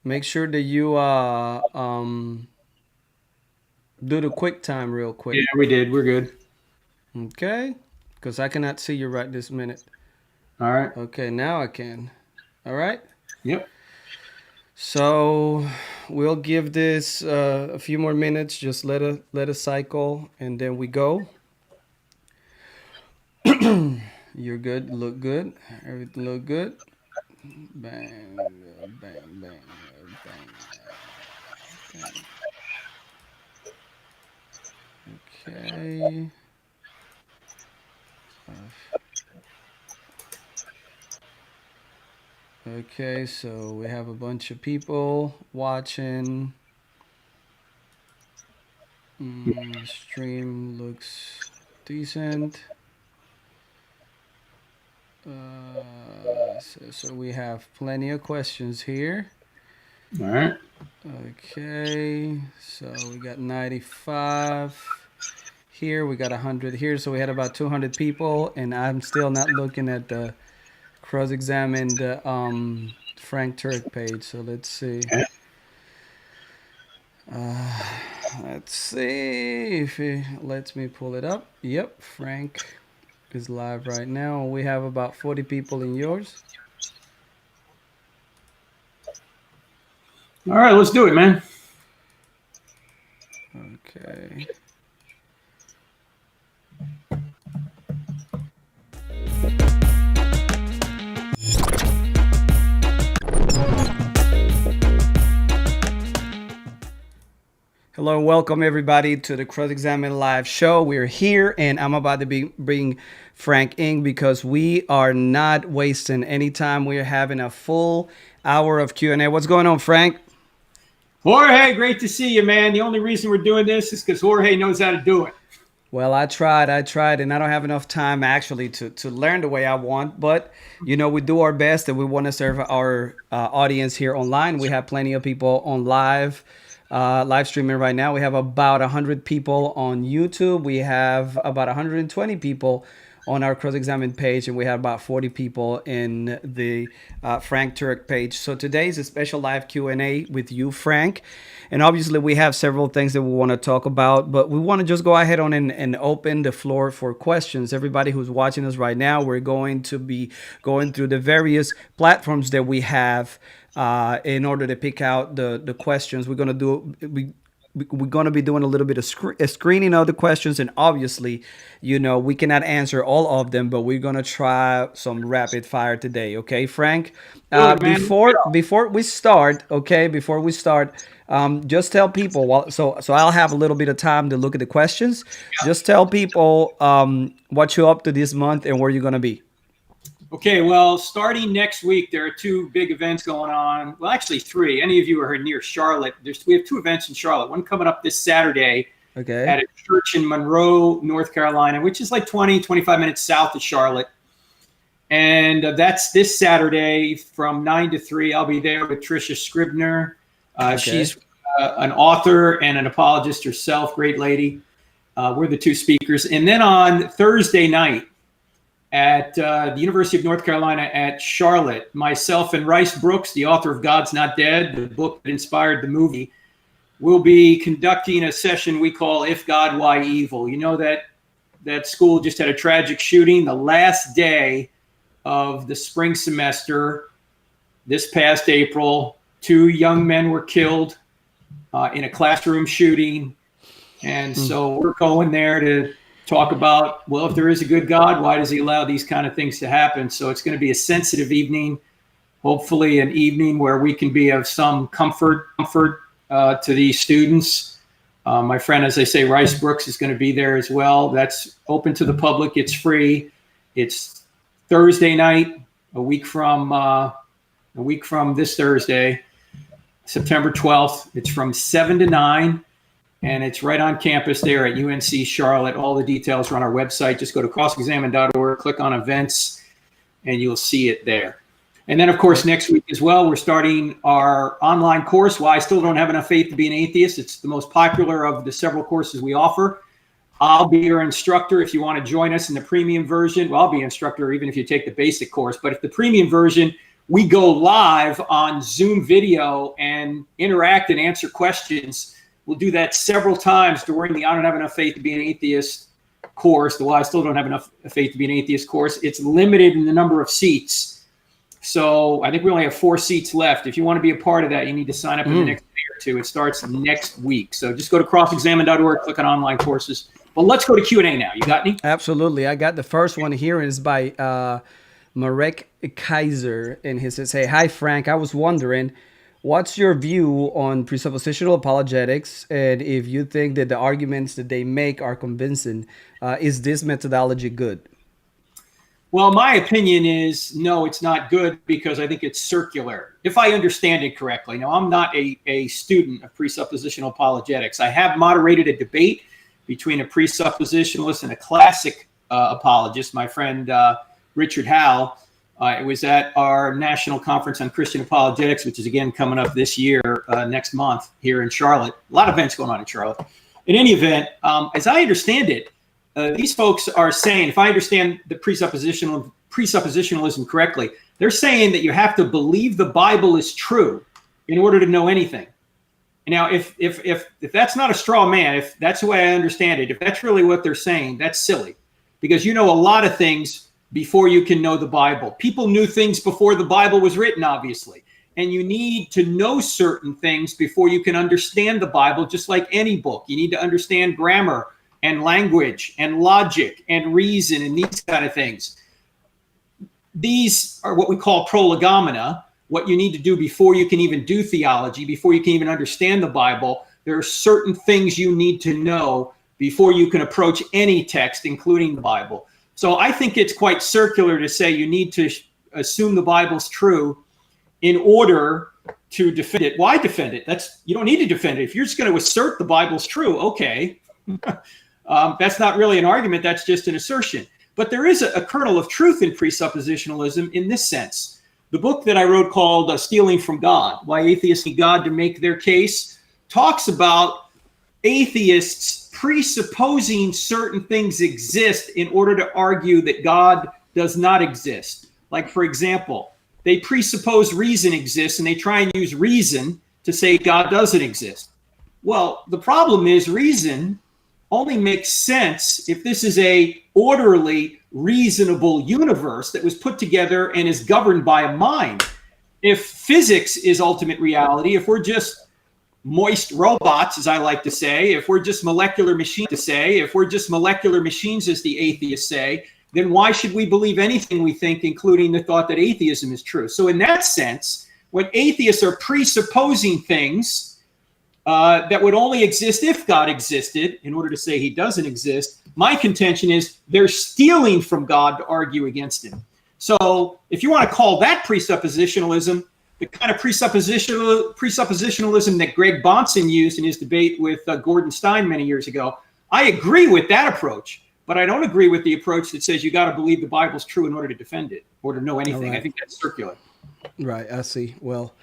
make sure that you do the quick time real quick. Yeah, we did. We're good. Okay? Because I cannot see you right this minute. All right. Okay, now I can. All right? Yep. So we'll give this a few more minutes. Just let it cycle, and then we go. You're good. Look good. Everything look good. Bang, bang, bang, bang, bang. Okay. Okay, so we have a bunch of people watching. Stream looks decent. So we have plenty of questions here. All right. Okay, so we got 95 here. We got 100 here. So we had about 200 people, and I'm still not looking at the cross-examined Frank Turek page. So let's see. Okay. Let's see if he lets me pull it up. Yep, Frank is live right now. We have about 40 people in yours. All right. Let's do it, man. Okay. Hello and welcome everybody to the Cross Examine Live show. We're here and I'm about to bring Frank in because we are not wasting any time. We're having a full hour of Q&A. What's going on, Frank? Jorge, great to see you, man. The only reason we're doing this is because Jorge knows how to do it. Well, I tried, and I don't have enough time actually to learn the way I want. But, we do our best and we want to serve our audience here online. We have plenty of people on live streaming right now. We have about 100 people on YouTube. We have about 120 people on our cross-examined page, and we have about 40 people in the Frank Turek page. So today is a special live Q&A with you, Frank. And obviously we have several things that we want to talk about, but we want to just go ahead on and open the floor for questions. Everybody who's watching us right now, we're going to be going through the various platforms that we have in order to pick out the questions. We're going to be doing a little bit of screening of the questions, and obviously, we cannot answer all of them, but we're going to try some rapid fire today. Okay, Frank? Before we start, just tell people, so I'll have a little bit of time to look at the questions. Just tell people what you're up to this month and where you're going to be. Okay, well, starting next week, there are two big events going on. Well, actually three. Any of you are near Charlotte, we have two events in Charlotte. One coming up this Saturday at a church in Monroe, North Carolina, which is like 25 minutes south of Charlotte. And that's this Saturday from 9 to 3. I'll be there with Tricia Scribner. She's an author and an apologist herself, great lady. We're the two speakers. And then on Thursday night, at the University of North Carolina at Charlotte, myself and Rice Brooks, the author of God's Not Dead, the book that inspired the movie, will be conducting a session we call If God, Why Evil? You know that school just had a tragic shooting the last day of the spring semester this past April. 2 young men were killed in a classroom shooting. And so we're going there to talk about, well, if there is a good God, why does he allow these kind of things to happen? So it's going to be a sensitive evening, hopefully an evening where we can be of some comfort to these students. My friend, as I say, Rice Brooks is going to be there as well. That's open to the public. It's free. It's Thursday night, a week from this Thursday, September 12th. It's from 7 to 9. And it's right on campus there at UNC Charlotte. All the details are on our website. Just go to crossexamine.org, click on events, and you'll see it there. And then, of course, next week as well, we're starting our online course, Why I Still Don't Have Enough Faith to Be an Atheist. It's the most popular of the several courses we offer. I'll be your instructor if you want to join us in the premium version. Well, I'll be an instructor even if you take the basic course. But if the premium version, we go live on Zoom video and interact and answer questions. We'll do that several times during the I Don't Have Enough Faith to Be an Atheist course, the Why I Still Don't Have Enough Faith to Be an Atheist course. It's limited in the number of seats. So I think we only have 4 seats left. If you want to be a part of that, you need to sign up in the next day or two. It starts next week. So just go to crossexamine.org, click on online courses. But let's go to Q&A now. You got any? Absolutely. I got the first one here, and it's by Marek Kaiser. And he says, hey, hi, Frank. I was wondering, what's your view on presuppositional apologetics? And if you think that the arguments that they make are convincing, is this methodology good? Well, my opinion is no, it's not good because I think it's circular, if I understand it correctly. Now, I'm not a student of presuppositional apologetics. I have moderated a debate between a presuppositionalist and a classic apologist, my friend Richard Howe. It was at our National Conference on Christian Apologetics, which is again coming up this year, next month here in Charlotte. A lot of events going on in Charlotte. In any event, as I understand it, these folks are saying, if I understand the presuppositionalism correctly, they're saying that you have to believe the Bible is true in order to know anything. Now, if that's not a straw man, if that's the way I understand it, if that's really what they're saying, that's silly, because you know a lot of things before you can know the Bible. People knew things before the Bible was written, obviously, and you need to know certain things before you can understand the Bible, just like any book. You need to understand grammar and language and logic and reason and these kind of things. These are what we call prolegomena, what you need to do before you can even do theology, before you can even understand the Bible. There are certain things you need to know before you can approach any text, including the Bible. So I think it's quite circular to say you need to assume the Bible's true in order to defend it. Why defend it? You don't need to defend it. If you're just going to assert the Bible's true, okay. That's not really an argument. That's just an assertion. But there is a kernel of truth in presuppositionalism in this sense. The book that I wrote called Stealing from God, Why Atheists Need God to Make Their Case, talks about atheists presupposing certain things exist in order to argue that God does not exist. Like, for example, they presuppose reason exists and they try and use reason to say God doesn't exist. Well, the problem is reason only makes sense if this is a orderly, reasonable universe that was put together and is governed by a mind. If physics is ultimate reality, if we're just moist robots, as I like to say, if we're just molecular machines, as the atheists say, then why should we believe anything we think, including the thought that atheism is true? So in that sense, when atheists are presupposing things that would only exist if God existed, in order to say he doesn't exist, my contention is they're stealing from God to argue against him. So if you want to call that presuppositionalism, the kind of presuppositionalism that Greg Bahnsen used in his debate with Gordon Stein many years ago, I agree with that approach, but I don't agree with the approach that says you got to believe the Bible's true in order to defend it or to know anything. Right. I think that's circular. Right, I see. Well,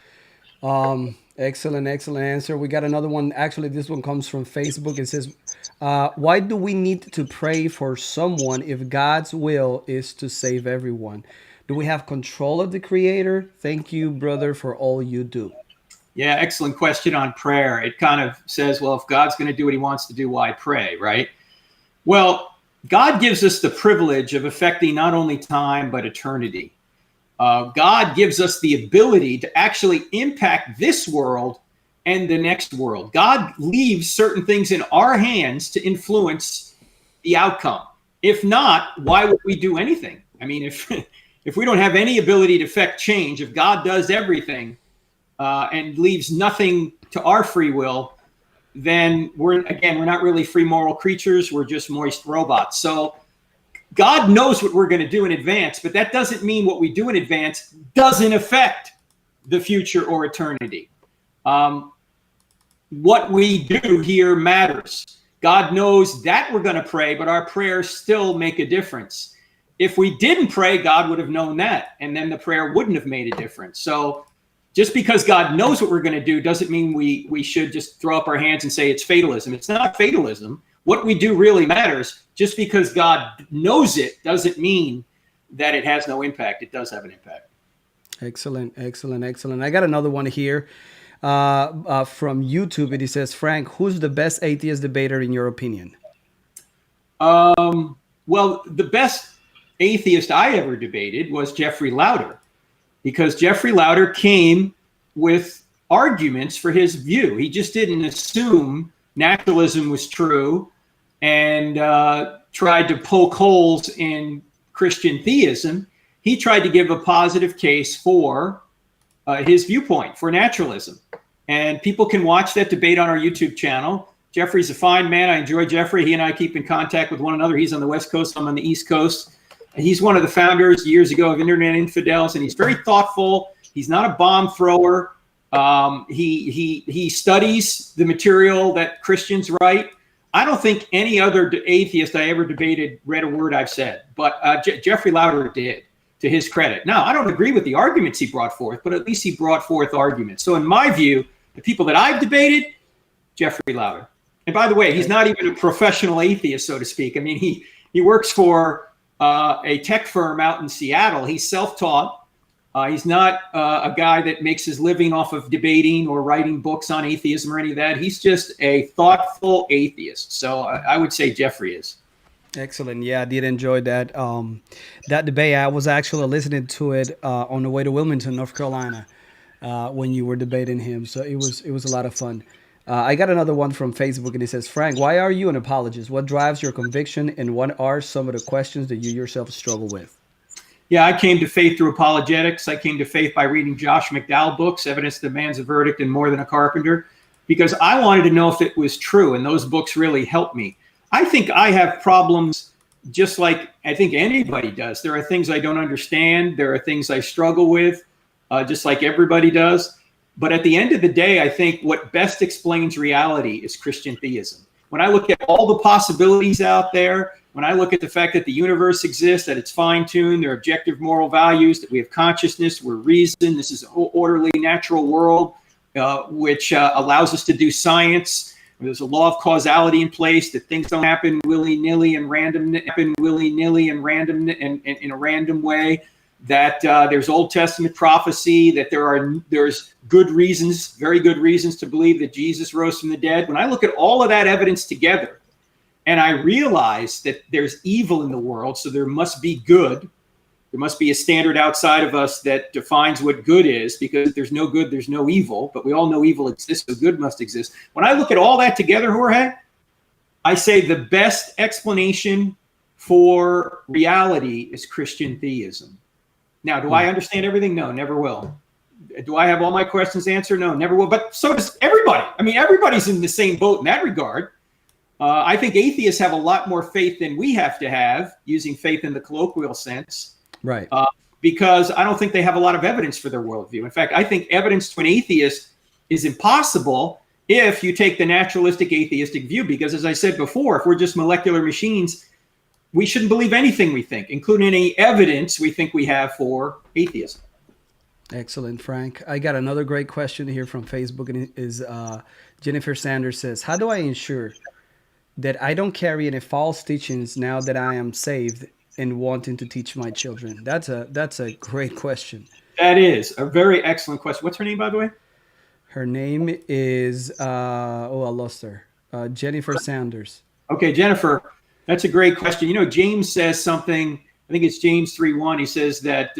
excellent answer. We got another one. Actually, this one comes from Facebook. It says, why do we need to pray for someone if God's will is to save everyone? Do we have control of the Creator? Thank you, brother, for all you do. Yeah, excellent question on prayer. It kind of says, well, if God's going to do what he wants to do, why pray, right? Well, God gives us the privilege of affecting not only time, but eternity. God gives us the ability to actually impact this world and the next world. God leaves certain things in our hands to influence the outcome. If not, why would we do anything? I mean, if we don't have any ability to affect change, if God does everything and leaves nothing to our free will, then we're not really free moral creatures. We're just moist robots. So God knows what we're going to do in advance, but that doesn't mean what we do in advance doesn't affect the future or eternity. What we do here matters. God knows that we're going to pray, but our prayers still make a difference. If we didn't pray, God would have known that, and then the prayer wouldn't have made a difference. So just because God knows what we're going to do doesn't mean we should just throw up our hands and say it's fatalism. It's not fatalism. What we do really matters. Just because God knows it doesn't mean that it has no impact. It does have an impact. Excellent, excellent, excellent. I got another one here from YouTube. It says, Frank, who's the best atheist debater in your opinion? Well, the best atheist I ever debated was Jeffrey Lauder, because Jeffrey Lauder came with arguments for his view. He just didn't assume naturalism was true and tried to poke holes in Christian theism. He tried to give a positive case for his viewpoint, for naturalism. And people can watch that debate on our YouTube channel. Jeffrey's a fine man. I enjoy Jeffrey. He and I keep in contact with one another. He's on the West Coast. I'm on the East Coast. He's one of the founders years ago of Internet Infidels, and he's very thoughtful. He's not a bomb thrower. He studies the material that Christians write. I don't think any other atheist I ever debated read a word I've said, but Jeffrey Lauder did, to his credit. Now, I don't agree with the arguments he brought forth, but at least he brought forth arguments. So in my view, the people that I've debated, Jeffrey Lauder. And by the way, he's not even a professional atheist, so to speak. I mean, he works for a tech firm out in Seattle. He's self-taught. He's not a guy that makes his living off of debating or writing books on atheism or any of that. He's just a thoughtful atheist. So I would say Jeffrey is. Excellent. Yeah, I did enjoy that that debate. I was actually listening to it on the way to Wilmington, North Carolina, when you were debating him. So it was a lot of fun. I got another one from Facebook, and it says, Frank, why are you an apologist? What drives your conviction, and what are some of the questions that you yourself struggle with? Yeah, I came to faith through apologetics. I came to faith by reading Josh McDowell books, Evidence Demands a Verdict and More Than a Carpenter, because I wanted to know if it was true, and those books really helped me. I think I have problems just like I think anybody does. There are things I don't understand. There are things I struggle with, just like everybody does. But at the end of the day, I think what best explains reality is Christian theism. When I look at all the possibilities out there, when I look at the fact that the universe exists, that it's fine-tuned, there are objective moral values, that we have consciousness, we're reason, this is an orderly natural world, which allows us to do science. There's a law of causality in place, that things don't happen willy-nilly and random, and in a random way. That there's Old Testament prophecy, that there's good reasons, very good reasons to believe that Jesus rose from the dead. When I look at all of that evidence together, and I realize that there's evil in the world, so there must be good. There must be a standard outside of us that defines what good is, because if there's no good, there's no evil. But we all know evil exists, so good must exist. When I look at all that together, Jorge, I say the best explanation for reality is Christian theism. Now, do I understand everything? No, never will. Do I have all my questions answered? No, never will. But so does everybody. I mean, everybody's in the same boat in that regard. I think atheists have a lot more faith than we have to have, using faith in the colloquial sense. Right. Because I don't think they have a lot of evidence for their worldview. In fact, I think evidence to an atheist is impossible if you take the naturalistic atheistic view. Because as I said before, if we're just molecular machines, we shouldn't believe anything we think, including any evidence we think we have for atheism. Excellent, Frank. I got another great question here from Facebook, and it is Jennifer Sanders says, how do I ensure that I don't carry any false teachings now that I am saved and wanting to teach my children? That's a great question. That is a very excellent question. What's her name, by the way? Her name is, I lost her. Jennifer Sanders. Okay, Jennifer. That's a great question. You know, James says something, I think it's James 3:1. He says that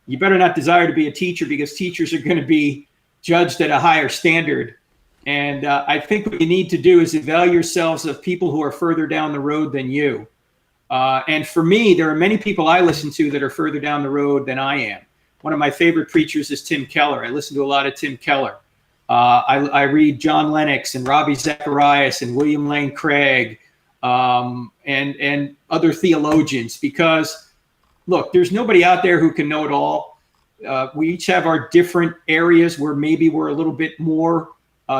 you better not desire to be a teacher, because teachers are going to be judged at a higher standard. And I think what you need to do is evaluate yourselves of people who are further down the road than you. And for me, there are many people I listen to that are further down the road than I am. One of my favorite preachers is Tim Keller. I listen to a lot of Tim Keller. I read John Lennox and Ravi Zacharias and William Lane Craig. And other theologians, because look, there's nobody out there who can know it all. We each have our different areas where maybe we're a little bit more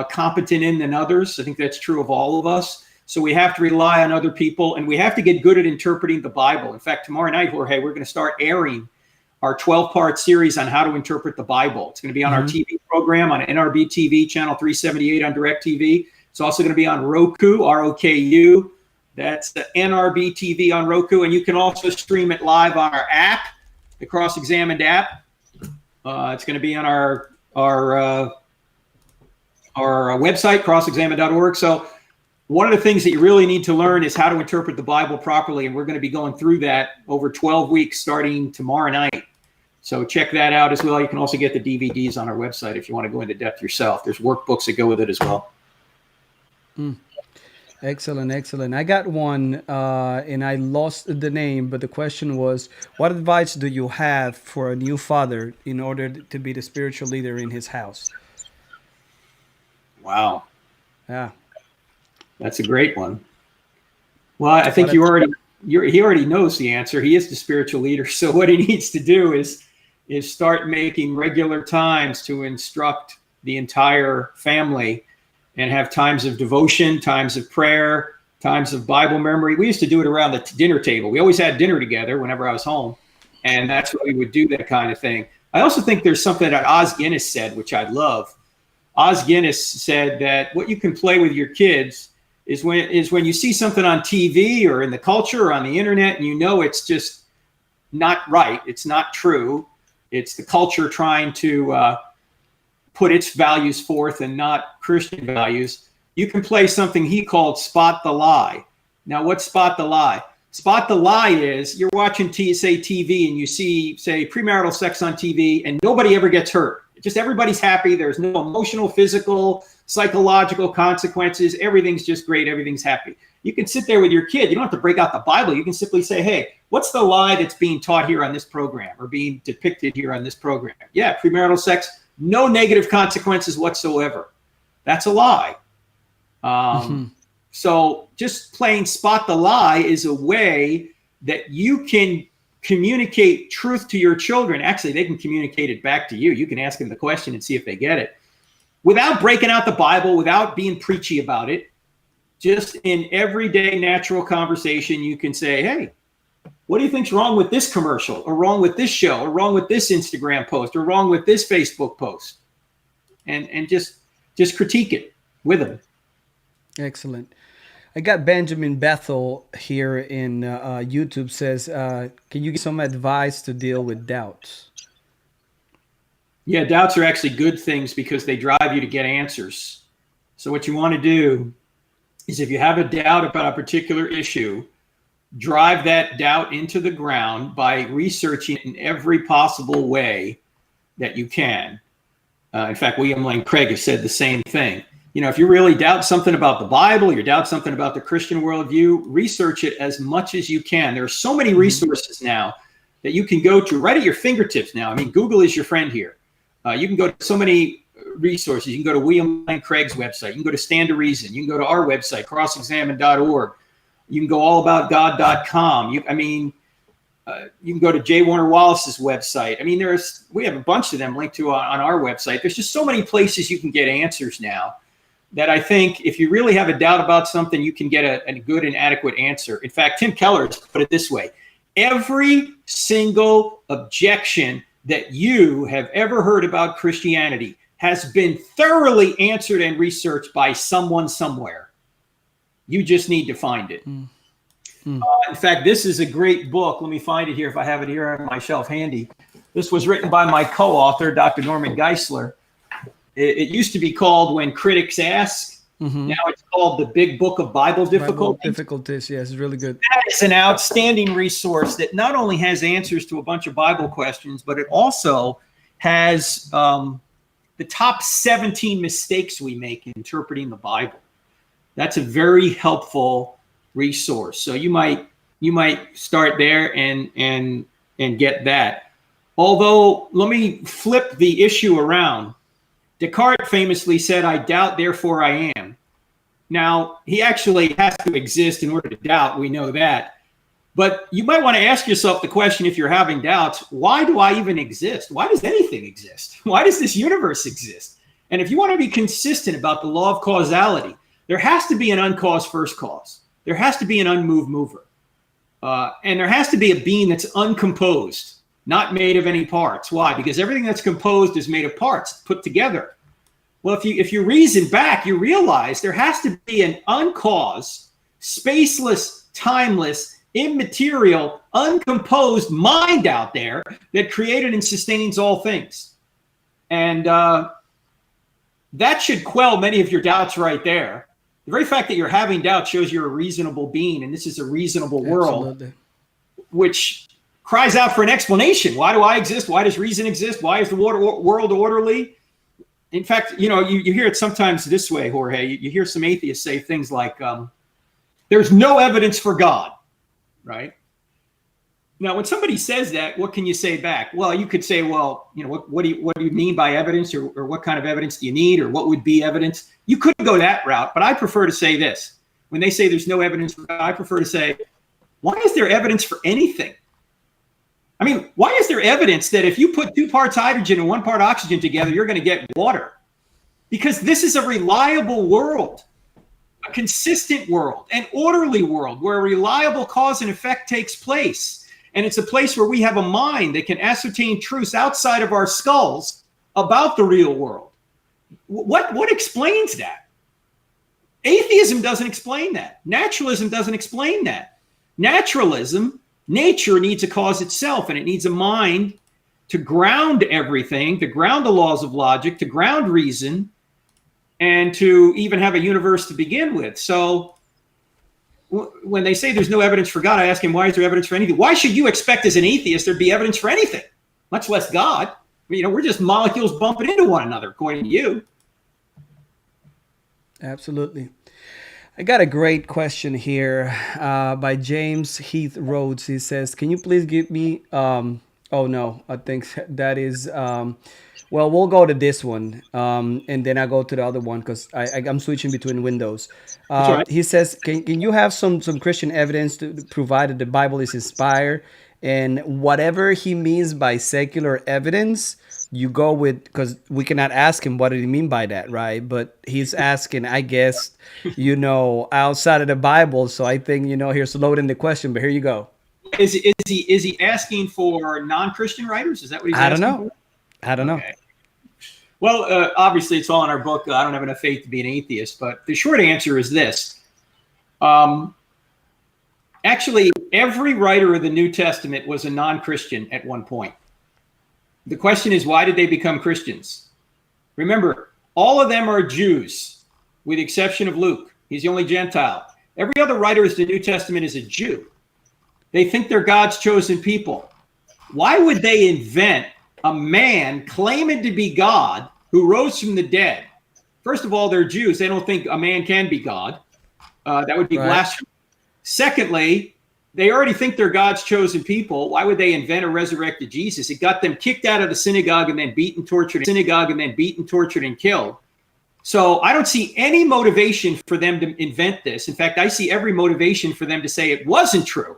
competent in than others. I think that's true of all of us. So we have to rely on other people, and we have to get good at interpreting the Bible. In fact, tomorrow night, Jorge, we're going to start airing our 12-part series on how to interpret the Bible. It's going to be on our TV program on NRB TV, channel 378 on DirecTV. It's also going to be on Roku, ROKU. That's the NRB TV on Roku. And you can also stream it live on our app, the Cross-Examined app. It's going to be on our website, crossexamine.org. So one of the things that you really need to learn is how to interpret the Bible properly, and we're going to be going through that over 12 weeks starting tomorrow night. So check that out as well. You can also get the DVDs on our website if you want to go into depth yourself. There's workbooks that go with it as well. Excellent, excellent. I got one, and I lost the name, but the question was, what advice do you have for a new father in order to be the spiritual leader in his house? Wow. Yeah. That's a great one. Well, I think he already knows the answer. He is the spiritual leader. So what he needs to do is start making regular times to instruct the entire family and have times of devotion, times of prayer, times of Bible memory. We used to do it around the dinner table. We always had dinner together whenever I was home, and that's what we would do, that kind of thing. I also think there's something that Os Guinness said, which I love. Os Guinness said that what you can play with your kids is when you see something on TV or in the culture or on the internet and you know it's just not right, it's not true, it's the culture trying to put its values forth and not Christian values, you can play something he called Spot the Lie. Now, what's Spot the Lie? Spot the Lie is you're watching, say, TV, and you see, say, premarital sex on TV, and nobody ever gets hurt. Just everybody's happy. There's no emotional, physical, psychological consequences. Everything's just great. Everything's happy. You can sit there with your kid. You don't have to break out the Bible. You can simply say, hey, what's the lie that's being taught here on this program or being depicted here on this program? Yeah, premarital sex, no negative consequences whatsoever. That's a lie. So just playing Spot the Lie is a way that you can communicate truth to your children. Actually, they can communicate it back to you. You can ask them the question and see if they get it. Without breaking out the Bible, without being preachy about it, just in everyday natural conversation, you can say, hey, what do you think's wrong with this commercial or wrong with this show or wrong with this Instagram post or wrong with this Facebook post? And just critique it with them. Excellent. I got Benjamin Bethel here in YouTube says, can you give some advice to deal with doubts? Yeah, doubts are actually good things because they drive you to get answers. So what you want to do is if you have a doubt about a particular issue, drive that doubt into the ground by researching in every possible way that you can. In fact, William Lane Craig has said the same thing. You know, if you really doubt something about the Bible, you doubt something about the Christian worldview, research it as much as you can. There are so many resources now that you can go to right at your fingertips now. I mean, Google is your friend here. You can go to so many resources. You can go to William Lane Craig's website. You can go to Stand to Reason. You can go to our website, crossexamine.org. You can go allaboutgod.com. You can go to J. Warner Wallace's website. I mean, we have a bunch of them linked to on our website. There's just so many places you can get answers now that I think if you really have a doubt about something, you can get a good and adequate answer. In fact, Tim Keller put it this way: every single objection that you have ever heard about Christianity has been thoroughly answered and researched by someone somewhere. You just need to find it. In fact, this is a great book. Let me find it here if I have it here on my shelf handy. This was written by my co-author, Dr. Norman Geisler. It used to be called When Critics Ask. Now it's called The Big Book of Bible Difficulties. Yes, it's really good. That is an outstanding resource that not only has answers to a bunch of Bible questions, but it also has the top 17 mistakes we make in interpreting the Bible. That's a very helpful resource. So you might start there and get that. Although, let me flip the issue around. Descartes famously said, I doubt, therefore I am. Now, he actually has to exist in order to doubt. We know that. But you might want to ask yourself the question, if you're having doubts, why do I even exist? Why does anything exist? Why does this universe exist? And if you want to be consistent about the law of causality, there has to be an uncaused first cause. There has to be an unmoved mover. And there has to be a being that's uncomposed, not made of any parts. Why? Because everything that's composed is made of parts put together. Well, if you reason back, you realize there has to be an uncaused, spaceless, timeless, immaterial, uncomposed mind out there that created and sustains all things. And that should quell many of your doubts right there. The very fact that you're having doubts shows you're a reasonable being, and this is a reasonable world, which cries out for an explanation. Why do I exist? Why does reason exist? Why is the world orderly? In fact, you hear it sometimes this way, Jorge. You hear some atheists say things like, there's no evidence for God, right? Now, when somebody says that, what can you say back? Well, you could say, well, what do you mean by evidence, or what kind of evidence do you need, or what would be evidence? You could go that route, but I prefer to say this. When they say there's no evidence for God, I prefer to say, why is there evidence for anything? I mean, why is there evidence that if you put 2 parts hydrogen and 1 part oxygen together, you're going to get water? Because this is a reliable world, a consistent world, an orderly world where reliable cause and effect takes place. And it's a place where we have a mind that can ascertain truths outside of our skulls about the real world. What explains that? Atheism doesn't explain that. Naturalism doesn't explain that. Naturalism, nature needs a cause itself, and it needs a mind to ground everything, to ground the laws of logic, to ground reason, and to even have a universe to begin with. So when they say there's no evidence for God, I ask him, why is there evidence for anything? Why should you expect as an atheist there'd be evidence for anything, much less God? We're just molecules bumping into one another, according to you. Absolutely. I got a great question here by James Heath Rhodes. He says, can you please give me, oh no, I think that is, well, we'll go to this one, and then I'll go to the other one because I'm switching between windows. Right. He says, can you have some Christian evidence to provide that the Bible is inspired? And whatever he means by secular evidence, you go with, because we cannot ask him what did he mean by that, right? But he's asking, I guess, outside of the Bible. So I think, here's loading the question, but here you go. Is he asking for non-Christian writers? Is that what he's asking for? I don't know. Well, obviously, it's all in our book. I don't have enough faith to be an atheist, but the short answer is this. Actually, every writer of the New Testament was a non-Christian at one point. The question is, why did they become Christians? Remember, all of them are Jews, with the exception of Luke. He's the only Gentile. Every other writer of the New Testament is a Jew. They think they're God's chosen people. Why would they invent a man claiming to be God who rose from the dead? First of all, they're Jews. They don't think a man can be God. That would be blasphemy. Secondly, they already think they're God's chosen people. Why would they invent a resurrected Jesus? It got them kicked out of the synagogue and then beaten, tortured, and killed. So I don't see any motivation for them to invent this. In fact, I see every motivation for them to say it wasn't true,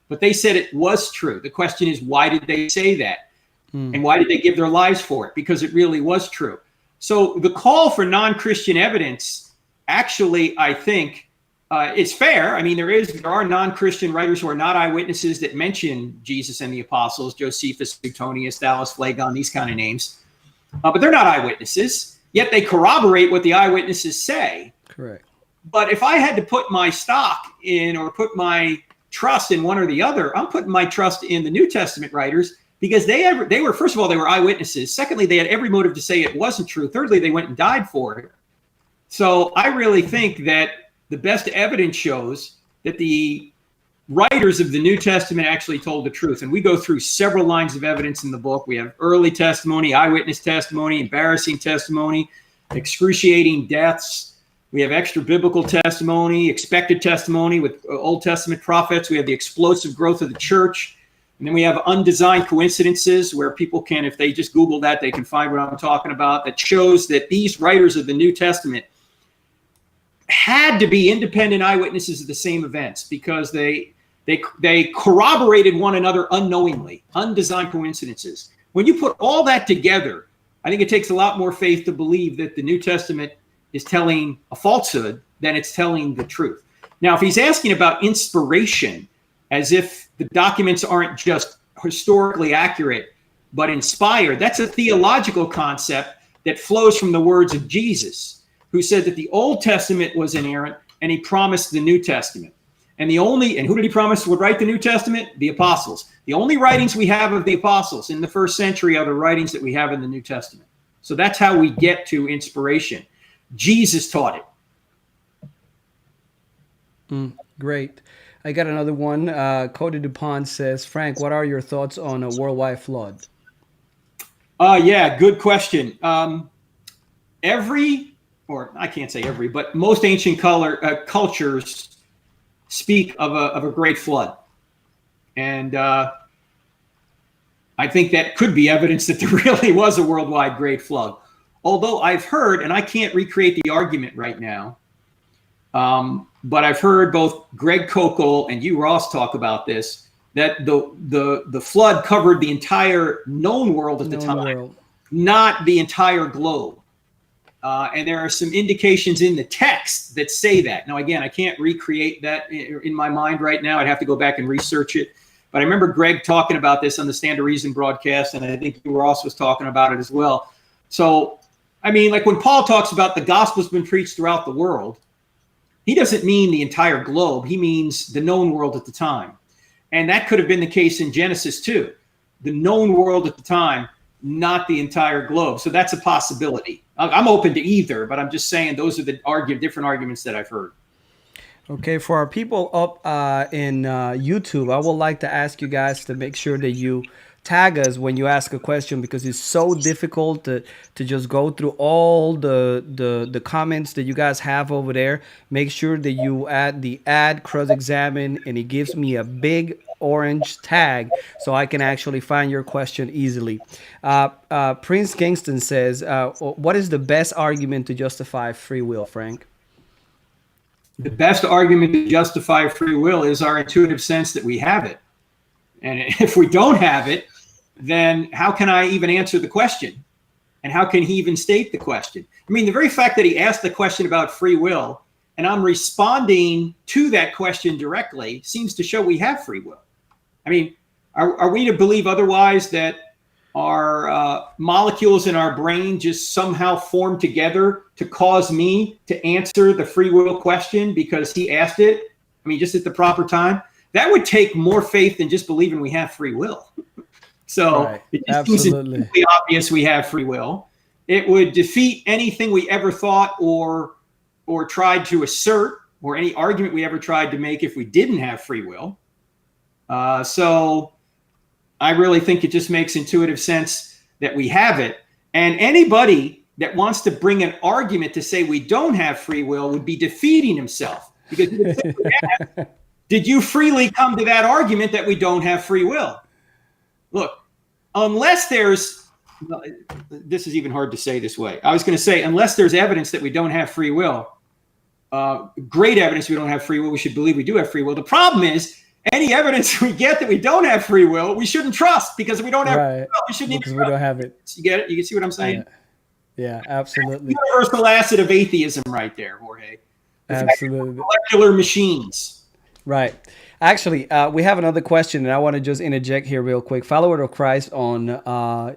but they said it was true. The question is, why did they say that? And why did they give their lives for it? Because it really was true. So the call for non-Christian evidence, actually, I think, is fair. I mean, there are non-Christian writers who are not eyewitnesses that mention Jesus and the apostles, Josephus, Suetonius, Thales, Phlegon, these kind of names. But they're not eyewitnesses, yet they corroborate what the eyewitnesses say. Correct. But if I had to put my stock in or put my trust in one or the other, I'm putting my trust in the New Testament writers, because they were, first of all, they were eyewitnesses. Secondly, they had every motive to say it wasn't true. Thirdly, they went and died for it. So I really think that the best evidence shows that the writers of the New Testament actually told the truth. And we go through several lines of evidence in the book. We have early testimony, eyewitness testimony, embarrassing testimony, excruciating deaths. We have extra biblical testimony, expected testimony with Old Testament prophets. We have the explosive growth of the church. And then we have undesigned coincidences where people can, if they just Google that, they can find what I'm talking about, that shows that these writers of the New Testament had to be independent eyewitnesses of the same events because they corroborated one another unknowingly, undesigned coincidences. When you put all that together, I think it takes a lot more faith to believe that the New Testament is telling a falsehood than it's telling the truth. Now, if he's asking about inspiration, as if the documents aren't just historically accurate, but inspired, that's a theological concept that flows from the words of Jesus, who said that the Old Testament was inerrant and he promised the New Testament. And who did he promise would write the New Testament? The apostles. The only writings we have of the apostles in the first century are the writings that we have in the New Testament. So that's how we get to inspiration. Jesus taught it. Great. I got another one. Cody DuPont says, Frank, what are your thoughts on a worldwide flood? Yeah, good question. I can't say every, but most ancient cultures speak of a great flood. And I think that could be evidence that there really was a worldwide great flood. Although I've heard, and I can't recreate the argument right now, but I've heard both Greg Kokel and you, Ross, talk about this, that the flood covered the entire known world at the time, not the entire globe. And there are some indications in the text that say that. Now, again, I can't recreate that in my mind right now. I'd have to go back and research it. But I remember Greg talking about this on the Stand to Reason broadcast, and I think you, Ross, was talking about it as well. So, I mean, like when Paul talks about the gospel's been preached throughout the world, he doesn't mean the entire globe. He means the known world at the time. And that could have been the case in Genesis too. The known world at the time, not the entire globe. So that's a possibility. I'm open to either, but I'm just saying those are the different arguments that I've heard. Okay, for our people up in YouTube, I would like to ask you guys to make sure that you tag us when you ask a question, because it's so difficult to just go through all the comments that you guys have over there. Make sure that you add the cross-examine, and it gives me a big orange tag so I can actually find your question easily. Prince Kingston says, what is the best argument to justify free will, Frank? The best argument to justify free will is our intuitive sense that we have it. And if we don't have it, then how can I even answer the question? And how can he even state the question? I mean, the very fact that he asked the question about free will and I'm responding to that question directly seems to show we have free will. I mean, are we to believe otherwise, that our molecules in our brain just somehow form together to cause me to answer the free will question because he asked it? I mean, just at the proper time? That would take more faith than just believing we have free will. So right. It just seems completely obvious we have free will. It would defeat anything we ever thought or tried to assert, or any argument we ever tried to make if we didn't have free will. So I really think it just makes intuitive sense that we have it. And anybody that wants to bring an argument to say we don't have free will would be defeating himself. Because he would say, yeah, did you freely come to that argument that we don't have free will? Look, unless there's, this is even hard to say this way. I was going to say, unless there's evidence that we don't have free will, great evidence we don't have free will, we should believe we do have free will. The problem is, any evidence we get that we don't have free will, we shouldn't trust, because we don't have free will. We shouldn't even trust. We don't have it. You get it? You can see what I'm saying? Yeah, absolutely. That's universal acid of atheism right there, Jorge. Absolutely. Molecular machines. Right. Actually, we have another question, and I want to just interject here real quick. Follower of Christ on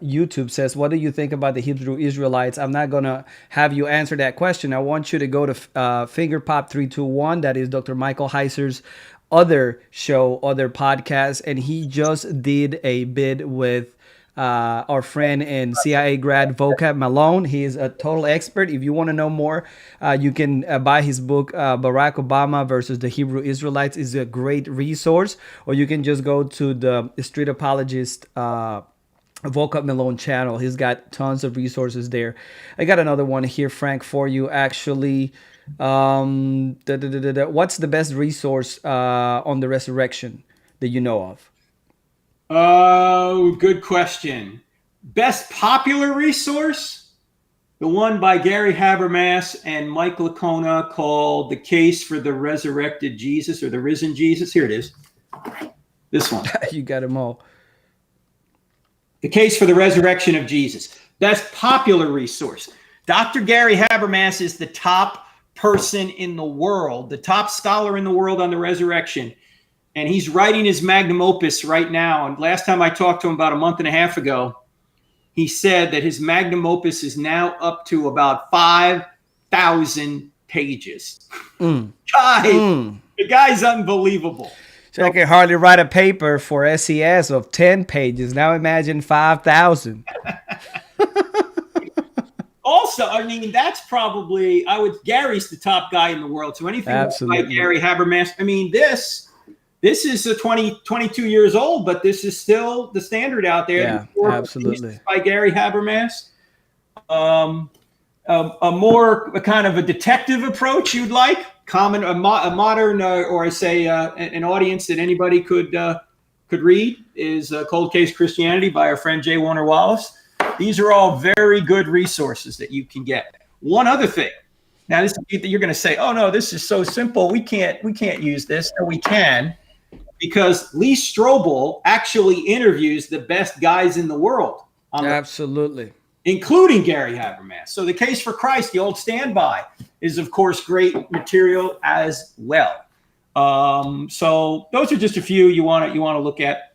YouTube says, what do you think about the Hebrew Israelites? I'm not going to have you answer that question. I want you to go to FingerPop321. That is Dr. Michael Heiser's other show, other podcast, and he just did a bid with our friend and CIA grad Vocab Malone. He is a total expert. If you want to know more, you can buy his book, Barack Obama versus the Hebrew Israelites. Is a great resource, or you can just go to the Street Apologist Vocab Malone channel. He's got tons of resources there. I got another one here, Frank, for you actually. What's the best resource on the resurrection that you know of? Oh, good question. Best popular resource? The one by Gary Habermas and Mike Licona called The Case for the Resurrected Jesus, or the Risen Jesus. Here it is. This one. You got them all. The Case for the Resurrection of Jesus. Best popular resource. Dr. Gary Habermas is the top person in the world, the top scholar in the world on the resurrection. And he's writing his magnum opus right now. And last time I talked to him about a month and a half ago, he said that his magnum opus is now up to about 5,000 pages. The guy's unbelievable. So I can hardly write a paper for SES of 10 pages. Now imagine 5,000. also, I mean, that's probably, Gary's the top guy in the world. So anything like Gary Habermas, I mean, this is a 22 years old, but this is still the standard out there. Yeah, absolutely. By Gary Habermas. A more kind of a detective approach you'd like, a modern, or I say an audience that anybody could read is Cold Case Christianity by our friend J. Warner Wallace. These are all very good resources that you can get. One other thing. Now, this you're going to say, "Oh no, this is so simple. We can't use this." No, we can, because Lee Strobel actually interviews the best guys in the world. Absolutely. Including Gary Habermas. So the Case for Christ, the old standby, is of course great material as well. So those are just a few you want to look at.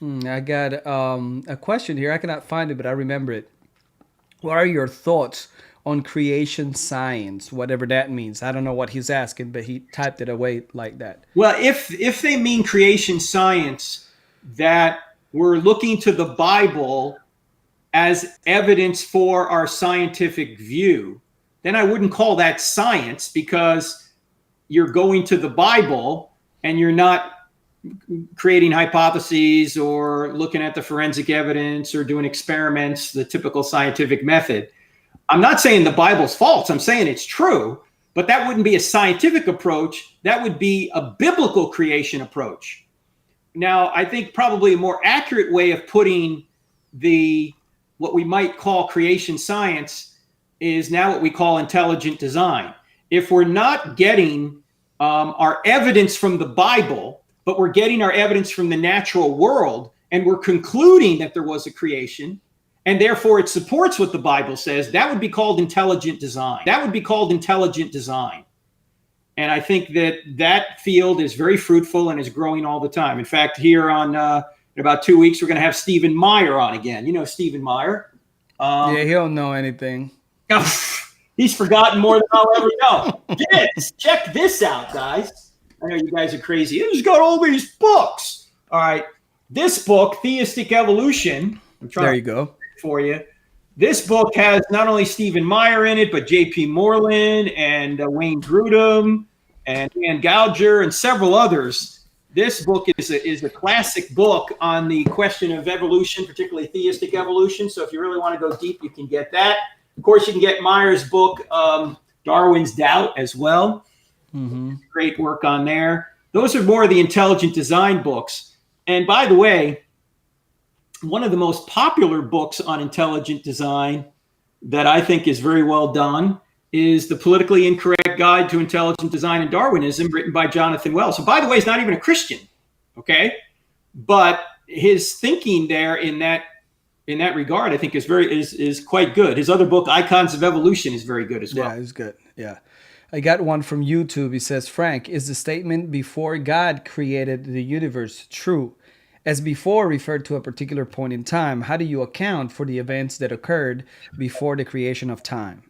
I got a question here. I cannot find it, but I remember it. What are your thoughts on creation science, whatever that means? I don't know what he's asking, but he typed it away like that. Well, if they mean creation science, that we're looking to the Bible as evidence for our scientific view, then I wouldn't call that science, because you're going to the Bible and you're not creating hypotheses or looking at the forensic evidence or doing experiments, the typical scientific method. I'm not saying the Bible's false. I'm saying it's true, but that wouldn't be a scientific approach. That would be a biblical creation approach. Now, I think probably a more accurate way of putting what we might call creation science is now what we call intelligent design. If we're not getting our evidence from the Bible, but we're getting our evidence from the natural world, and we're concluding that there was a creation, and therefore it supports what the Bible says, that would be called intelligent design. That would be called intelligent design. And I think that field is very fruitful and is growing all the time. In fact, here in about 2 weeks, we're going to have Stephen Meyer on again. You know Stephen Meyer. Yeah, he don't know anything. He's forgotten more than I'll ever know. Check this out, guys. I know you guys are crazy. He's got all these books. All right. This book, Theistic Evolution. There you go. For you. This book has not only Stephen Meyer in it, but J.P. Moreland and Wayne Grudem and Dan Gouger and several others. This book is a classic book on the question of evolution, particularly theistic evolution. So if you really want to go deep, you can get that. Of course, you can get Meyer's book, Darwin's Doubt, as well. Mm-hmm. Great work on there. Those are more of the intelligent design books. And by the way, one of the most popular books on intelligent design that I think is very well done is The Politically Incorrect Guide to Intelligent Design and Darwinism, written by Jonathan Wells. So by the way, he's not even a Christian, okay? But his thinking there in that regard, I think is quite good. His other book, Icons of Evolution, is very good as well. Yeah, it's good. Yeah. I got one from YouTube. He says, Frank, is the statement before God created the universe true? As before referred to a particular point in time, how do you account for the events that occurred before the creation of time?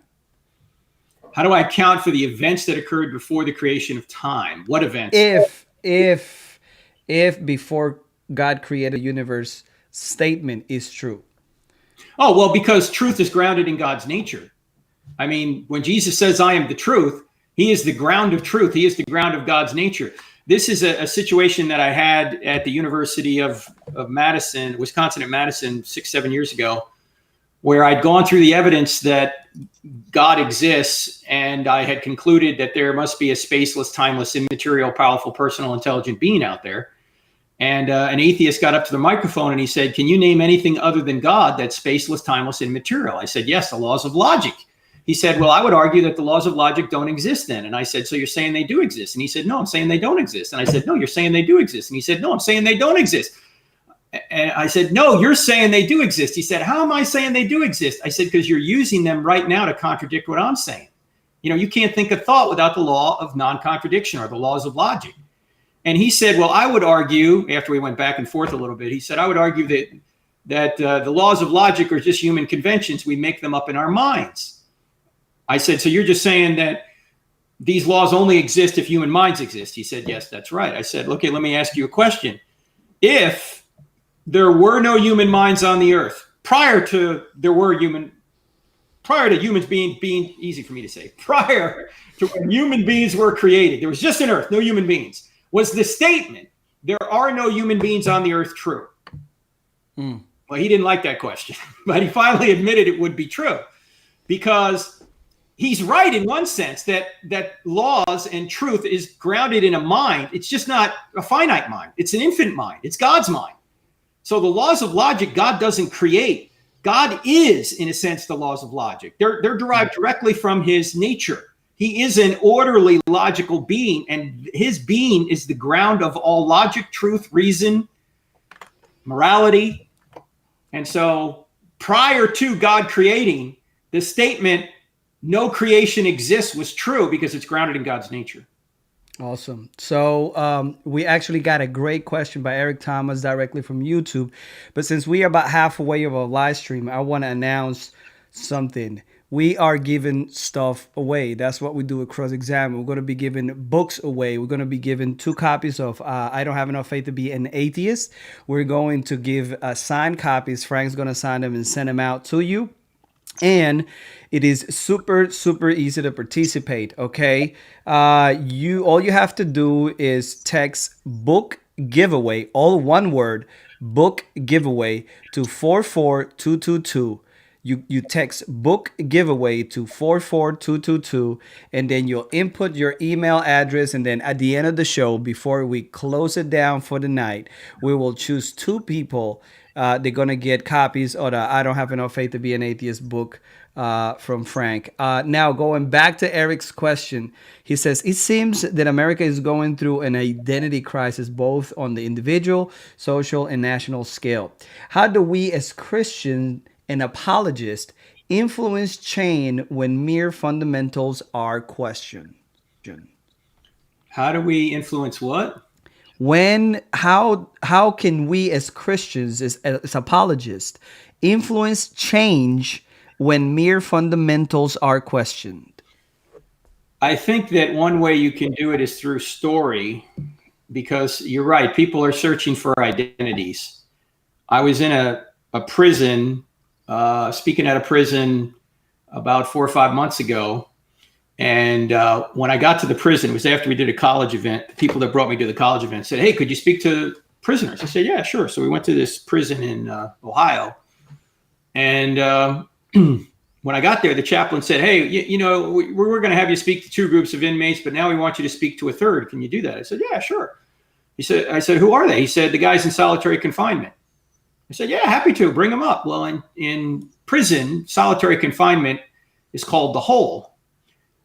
How do I account for the events that occurred before the creation of time? What events? If before God created the universe statement is true. Oh, well, because truth is grounded in God's nature. I mean, when Jesus says, I am the truth, he is the ground of truth. He is the ground of God's nature. This is a situation that I had at the University of Madison, Wisconsin at Madison 6-7 years ago, where I'd gone through the evidence that God exists, and I had concluded that there must be a spaceless, timeless, immaterial, powerful, personal, intelligent being out there. And an atheist got up to the microphone and he said, can you name anything other than God that's spaceless, timeless, immaterial? I said, yes, the laws of logic. He said, well, I would argue that the laws of logic don't exist then. And I said, so you're saying they do exist? And he said, no, I'm saying they don't exist. And I said, no, you're saying they do exist. And he said, no, I'm saying they don't exist. And I said, no, you're saying they do exist. He said, how am I saying they do exist? I said, because you're using them right now to contradict what I'm saying. You know, you can't think a thought without the law of non-contradiction or the laws of logic. And he said, well, I would argue, after we went back and forth a little bit, he said, I would argue that the laws of logic are just human conventions. We make them up in our minds. I said, so you're just saying that these laws only exist if human minds exist? He said, yes, that's right. I said, okay, let me ask you a question. If there were no human minds on the earth, prior to humans being easy for me to say, prior to when human beings were created, there was just an earth, no human beings, was the statement, there are no human beings on the earth, true? Well, he didn't like that question, but he finally admitted it would be true, because he's right in one sense that laws and truth is grounded in a mind. It's just not a finite mind. It's an infinite mind. It's God's mind. So the laws of logic, God doesn't create. God is, in a sense, the laws of logic. They're derived directly from his nature. He is an orderly, logical being, and his being is the ground of all logic, truth, reason, morality. And so prior to God creating, the statement, no creation exists, was true because it's grounded in God's nature. Awesome. So we actually got a great question by Eric Thomas directly from YouTube. But since we are about halfway of a live stream, I want to announce something. We are giving stuff away. That's what we do at Cross Exam. We're going to be giving books away. We're going to be giving 2 copies of I Don't Have Enough Faith to Be an Atheist. We're going to give signed copies. Frank's going to sign them and send them out to you. And it is super, super easy to participate. Okay. All you have to do is text book giveaway, all one word, book giveaway to 44222. You text book giveaway to 44222, and then you'll input your email address. And then at the end of the show, before we close it down for the night, we will choose 2 people. They're going to get copies of the I Don't Have Enough Faith to Be an Atheist book from Frank. Now, going back to Eric's question, he says, it seems that America is going through an identity crisis, both on the individual, social, and national scale. How do we as Christians and apologists influence change when mere fundamentals are questioned? How do we influence what? How can we as Christians, as apologists, influence change when mere fundamentals are questioned? I think that one way you can do it is through story, because you're right, people are searching for identities. I was in a prison, speaking at a prison about 4 or 5 months ago. And when I got to the prison, it was after we did a college event. The people that brought me to the college event said, hey, could you speak to prisoners? I said, yeah, sure. So we went to this prison in Ohio. And when I got there, the chaplain said, hey, you know, we were going to have you speak to 2 groups of inmates, but now we want you to speak to a 3rd. Can you do that? I said, yeah, sure. I said, who are they? He said, the guys in solitary confinement. I said, yeah, happy to. Bring them up. Well, in prison, solitary confinement is called the hole.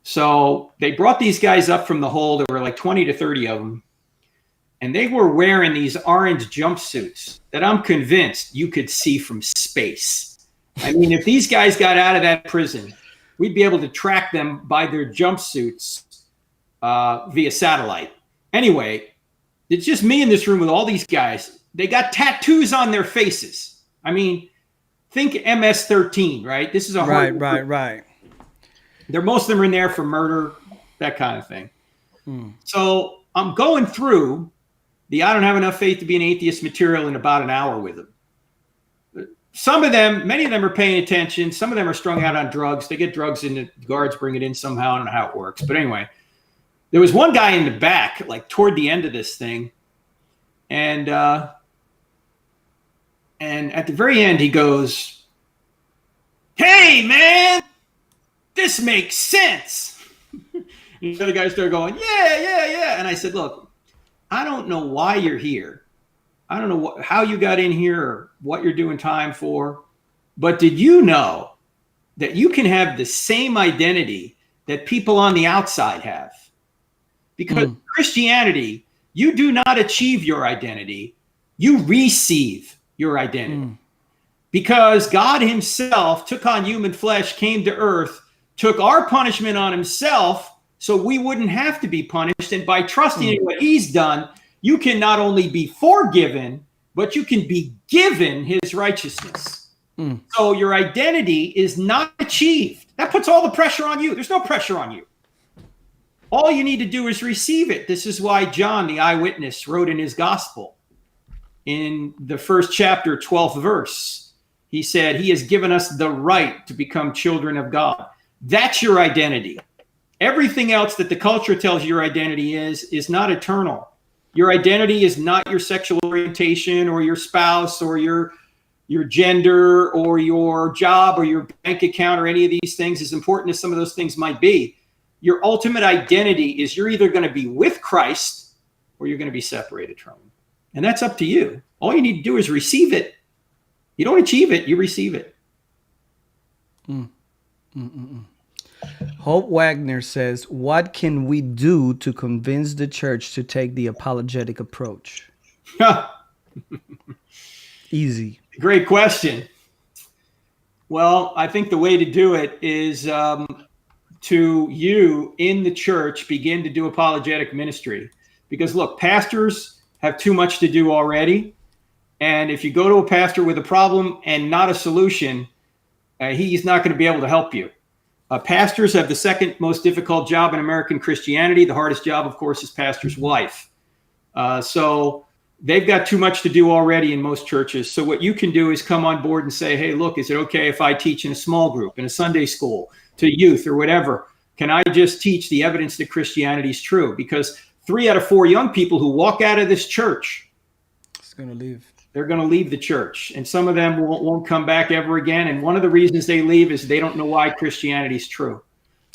So they brought these guys up from the hole. There were like 20 to 30 of them. And they were wearing these orange jumpsuits that I'm convinced you could see from space. I mean, if these guys got out of that prison, we'd be able to track them by their jumpsuits via satellite. Anyway, it's just me in this room with all these guys. They got tattoos on their faces. I mean, think MS-13, right? This is a right. Most of them are in there for murder, that kind of thing. So I'm going through the I Don't Have Enough Faith to Be an Atheist material in about an hour with them. Some of them, many of them are paying attention. Some of them are strung out on drugs. They get drugs and the guards bring it in somehow. I don't know how it works. But anyway, there was one guy in the back, like toward the end of this thing. And at the very end, he goes, hey, man, this makes sense. The other guys started going, yeah. And I said, look, I don't know why you're here. I don't know how you got in here or what you're doing time for. But did you know that you can have the same identity that people on the outside have? Because Christianity, you do not achieve your identity. You receive your identity. Because God himself took on human flesh, came to earth, took our punishment on himself so we wouldn't have to be punished. And by trusting in what he's done, you can not only be forgiven, but you can be given his righteousness. So your identity is not achieved. That puts all the pressure on you. There's no pressure on you. All you need to do is receive it. This is why John, the eyewitness, wrote in his gospel in the 1st chapter, 12th verse. He said, he has given us the right to become children of God. That's your identity. Everything else that the culture tells you your identity is not eternal. Your identity is not your sexual orientation or your spouse or your gender or your job or your bank account or any of these things, as important as some of those things might be. Your ultimate identity is you're either going to be with Christ or you're going to be separated from him. And that's up to you. All you need to do is receive it. You don't achieve it, you receive it. Hope Wagner says, what can we do to convince the church to take the apologetic approach? Easy. Great question. Well, I think the way to do it is to you in the church begin to do apologetic ministry. Because look, pastors have too much to do already. And if you go to a pastor with a problem and not a solution, he's not going to be able to help you. Pastors have the second most difficult job in American Christianity. The hardest job, of course, is pastor's wife. So they've got too much to do already in most churches. So what you can do is come on board and say, hey, look, is it okay if I teach in a small group, in a Sunday school, to youth or whatever? Can I just teach the evidence that Christianity is true? Because 3 out of 4 young people who walk out of this church, they're going to leave the church. And some of them won't come back ever again. And one of the reasons they leave is they don't know why Christianity is true.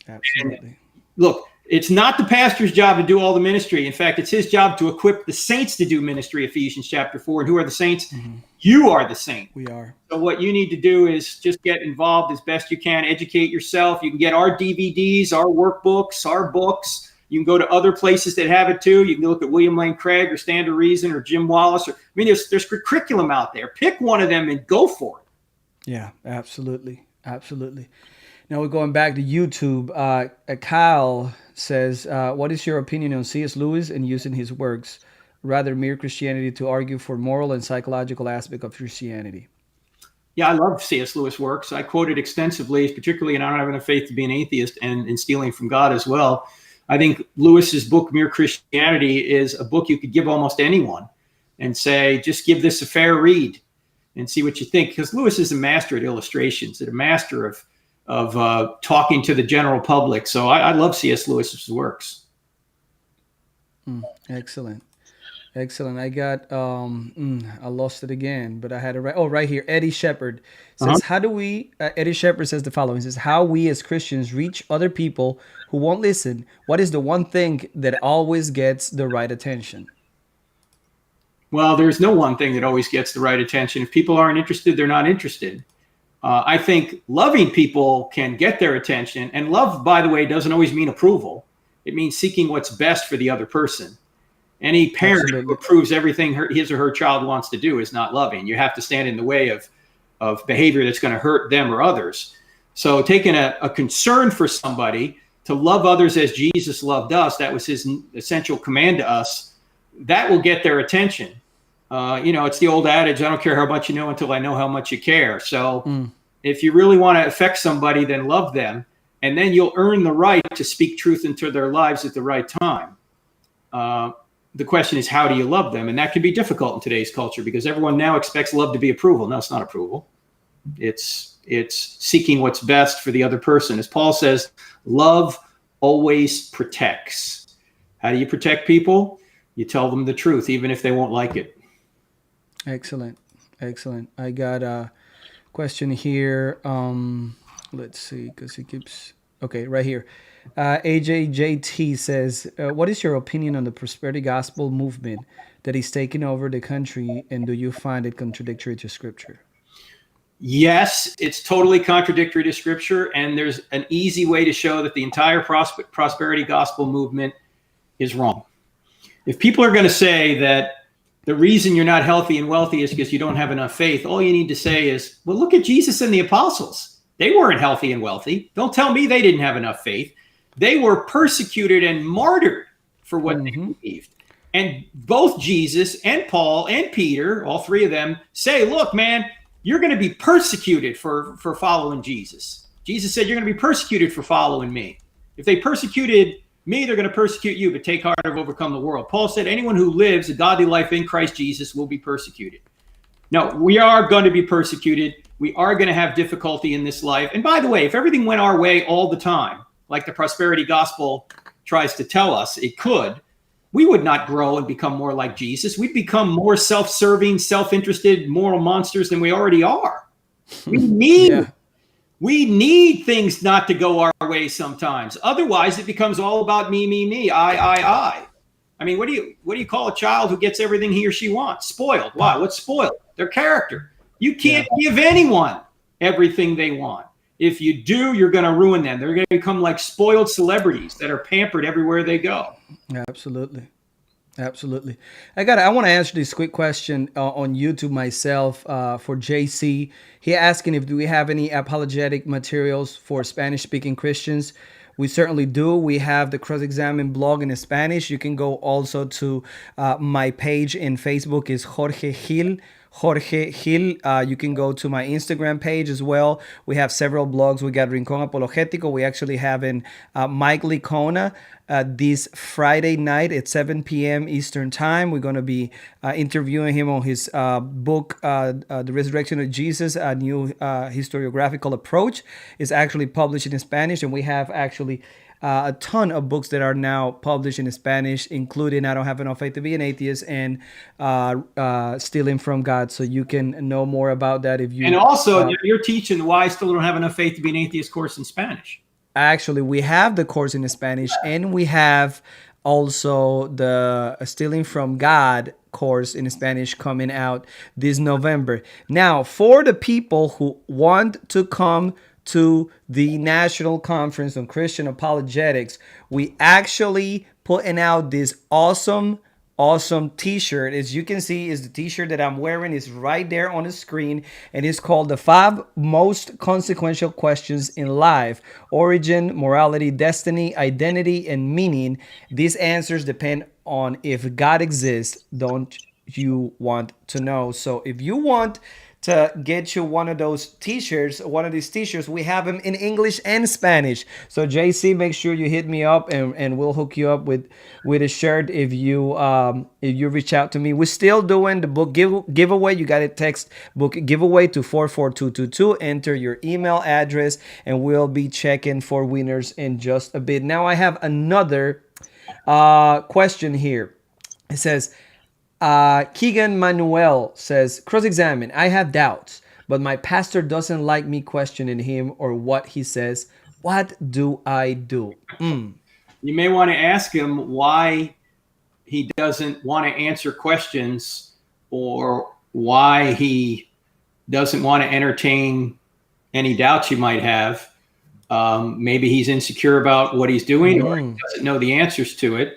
Absolutely. And look, it's not the pastor's job to do all the ministry. In fact, it's his job to equip the saints to do ministry, Ephesians chapter 4. And who are the saints? You are the saint. We are. So what you need to do is just get involved as best you can, educate yourself. You can get our DVDs, our workbooks, our books. You can go to other places that have it too. You can look at William Lane Craig or Stand to Reason or Jim Wallace. There's curriculum out there. Pick one of them and go for it. Yeah, absolutely. Absolutely. Now we're going back to YouTube. Kyle says, what is your opinion on C.S. Lewis and using his works, rather mere Christianity, to argue for moral and psychological aspect of Christianity? Yeah, I love C.S. Lewis works. I quote it extensively, particularly in I Don't Have Enough Faith to Be an Atheist and in Stealing from God as well. I think Lewis's book, Mere Christianity, is a book you could give almost anyone and say, just give this a fair read and see what you think. Because Lewis is a master at illustrations, a master of talking to the general public. So I love C.S. Lewis's works. Excellent. Excellent. I got, I lost it again, but I had it right. Oh, right here. Eddie Shepard says, how do we, Eddie Shepard says the following. He says, how we as Christians reach other people who won't listen. What is the one thing that always gets the right attention? Well, there's no one thing that always gets the right attention. If people aren't interested, they're not interested. I think loving people can get their attention. And love, by the way, doesn't always mean approval. It means seeking what's best for the other person. Any parent who approves everything his or her child wants to do is not loving. You have to stand in the way of behavior that's going to hurt them or others. So taking a concern for somebody to love others as Jesus loved us, that was his essential command to us, that will get their attention. It's the old adage, I don't care how much you know until I know how much you care. So if you really want to affect somebody, then love them. And then you'll earn the right to speak truth into their lives at the right time. The question is, how do you love them? And that can be difficult in today's culture because everyone now expects love to be approval. No, it's not approval. It's seeking what's best for the other person. As Paul says, love always protects. How do you protect people? You tell them the truth, even if they won't like it. Excellent. Excellent. I got a question here. Let's see, because he keeps... Okay, right here. AJJT says, what is your opinion on the prosperity gospel movement that is taking over the country, and do you find it contradictory to Scripture? Yes, it's totally contradictory to Scripture, and there's an easy way to show that the entire prosperity gospel movement is wrong. If people are going to say that the reason you're not healthy and wealthy is because you don't have enough faith, all you need to say is, well, look at Jesus and the apostles. They weren't healthy and wealthy. Don't tell me they didn't have enough faith. They were persecuted and martyred for what they believed. And both Jesus and Paul and Peter, all three of them, say, look, man, you're going to be persecuted for following Jesus. Jesus said, you're going to be persecuted for following me. If they persecuted me, they're going to persecute you, but take heart, I've overcome the world. Paul said, anyone who lives a godly life in Christ Jesus will be persecuted. No, we are going to be persecuted. We are going to have difficulty in this life. And by the way, if everything went our way all the time, like the prosperity gospel tries to tell us it could, we would not grow and become more like Jesus. We'd become more self-serving, self-interested, moral monsters than we already are. We need things not to go our way sometimes. Otherwise, it becomes all about me, me, me, I. I mean, what do you call a child who gets everything he or she wants? Spoiled. Why? What's spoiled? Their character. You can't give anyone everything they want. If you do, you're going to ruin them. They're going to become like spoiled celebrities that are pampered everywhere they go. Absolutely. Absolutely. I want to answer this quick question on YouTube myself for JC. He asking if do we have any apologetic materials for Spanish-speaking Christians. We certainly do. We have the Cross-Examine blog in Spanish. You can go also to my page in Facebook is Jorge Gil. You can go to my Instagram page as well. We have several blogs. We got Rincón Apologético. We actually have in Mike Licona this Friday night at 7 p.m. Eastern Time. We're going to be interviewing him on his book, The Resurrection of Jesus, a new historiographical approach. Is actually published in Spanish, and we have actually a ton of books that are now published in Spanish, including I Don't Have Enough Faith to Be an Atheist and Stealing from God. So you can know more about that if you... And also, you're teaching Why I Still Don't Have Enough Faith to Be an Atheist course in Spanish. Actually, we have the course in Spanish, and we have also the Stealing from God course in Spanish coming out this November. Now, for the people who want to come to the National Conference on Christian Apologetics, we actually putting out this awesome t-shirt. As you can see, is the t-shirt that I'm wearing is right there on the screen, and it's called The 5 Most Consequential Questions in Life: Origin, Morality, Destiny, Identity, and Meaning. These answers depend on if God exists. Don't you want to know? So if you want to get you one of those t-shirts, we have them in English and Spanish. So JC, make sure you hit me up and we'll hook you up with a shirt if you reach out to me. We're still doing the book giveaway. You got to text book giveaway to 44222. Enter your email address and we'll be checking for winners in just a bit. Now I have another question here. It says, Keegan Manuel says, Cross-Examine, I have doubts, but my pastor doesn't like me questioning him or what he says. What do I do? You may want to ask him why he doesn't want to answer questions, or why he doesn't want to entertain any doubts you might have. Maybe he's insecure about what he's doing, or he doesn't know the answers to it.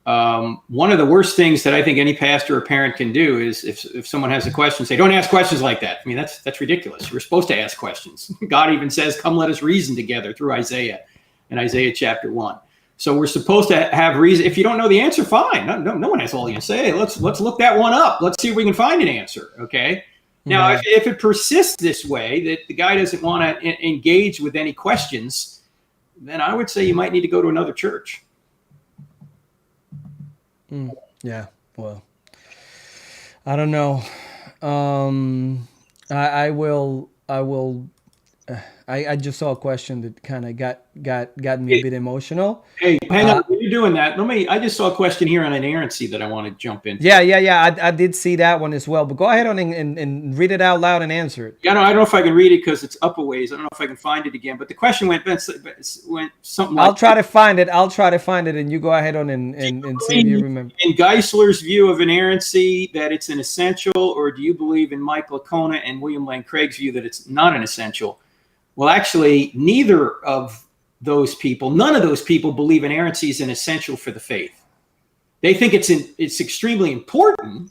One of the worst things that I think any pastor or parent can do is if someone has a question, say, don't ask questions like that. I mean, that's ridiculous. You're supposed to ask questions. God even says, come, let us reason together through Isaiah in Isaiah chapter 1. So we're supposed to have reason. If you don't know the answer, fine. No one has all you say. Let's look that one up. Let's see if we can find an answer. Okay. Now, if it persists this way, that the guy doesn't want to engage with any questions, then I would say you might need to go to another church. Yeah, well, I don't know. I just saw a question that kind of got me a bit emotional. Hey, hang on. When you're doing that, I just saw a question here on inerrancy that I want to jump into. Yeah. I did see that one as well, but go ahead and read it out loud and answer it. Yeah, I don't know if I can read it because it's up a ways. I don't know if I can find it again, but the question went something like, I'll try to find it, and you go ahead on and see if you remember. In Geisler's view of inerrancy, that it's an essential, or do you believe in Mike Licona and William Lane Craig's view that it's not an essential? Well, actually, none of those people believe inerrancy is an essential for the faith. They think it's extremely important,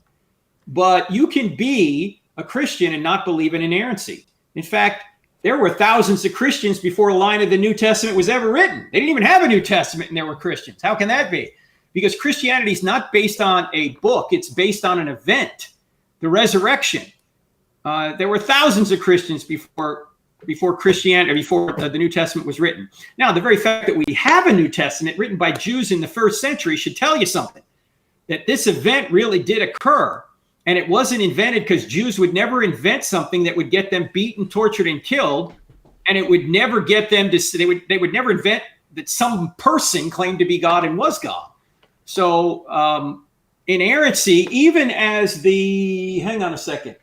but you can be a Christian and not believe in inerrancy. In fact, there were thousands of Christians before a line of the New Testament was ever written. They didn't even have a New Testament and there were Christians. How can that be? Because Christianity is not based on a book. It's based on an event, the resurrection. There were thousands of Christians before Christianity, before the New Testament was written. Now, the very fact that we have a New Testament written by Jews in the first century should tell you something, that this event really did occur. And it wasn't invented because Jews would never invent something that would get them beaten, tortured, and killed. And it would never get them to, they would never invent that some person claimed to be God and was God. So inerrancy, even as hang on a second.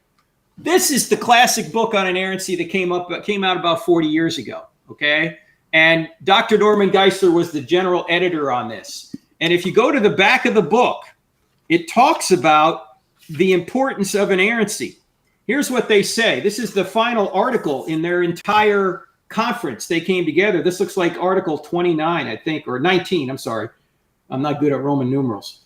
This is the classic book on inerrancy that came out about 40 years ago. Okay. And Dr. Norman Geisler was the general editor on this. And if you go to the back of the book, it talks about the importance of inerrancy. Here's what they say. This is the final article in their entire conference. They came together. This looks like article 29, I think, or 19. I'm sorry. I'm not good at Roman numerals.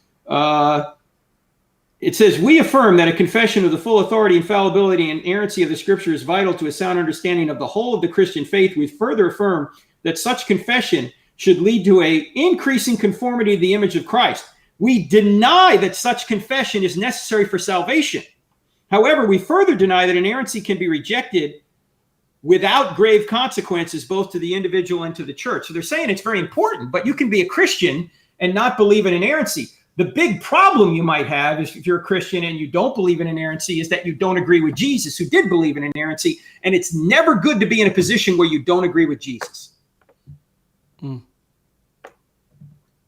It says, we affirm that a confession of the full authority, infallibility, and inerrancy of the scripture is vital to a sound understanding of the whole of the Christian faith. We further affirm that such confession should lead to an increasing conformity to the image of Christ. We deny that such confession is necessary for salvation. However, we further deny that inerrancy can be rejected without grave consequences, both to the individual and to the church. So they're saying it's very important, but you can be a Christian and not believe in inerrancy. The big problem you might have is if you're a Christian and you don't believe in inerrancy is that you don't agree with Jesus, who did believe in inerrancy. And it's never good to be in a position where you don't agree with Jesus.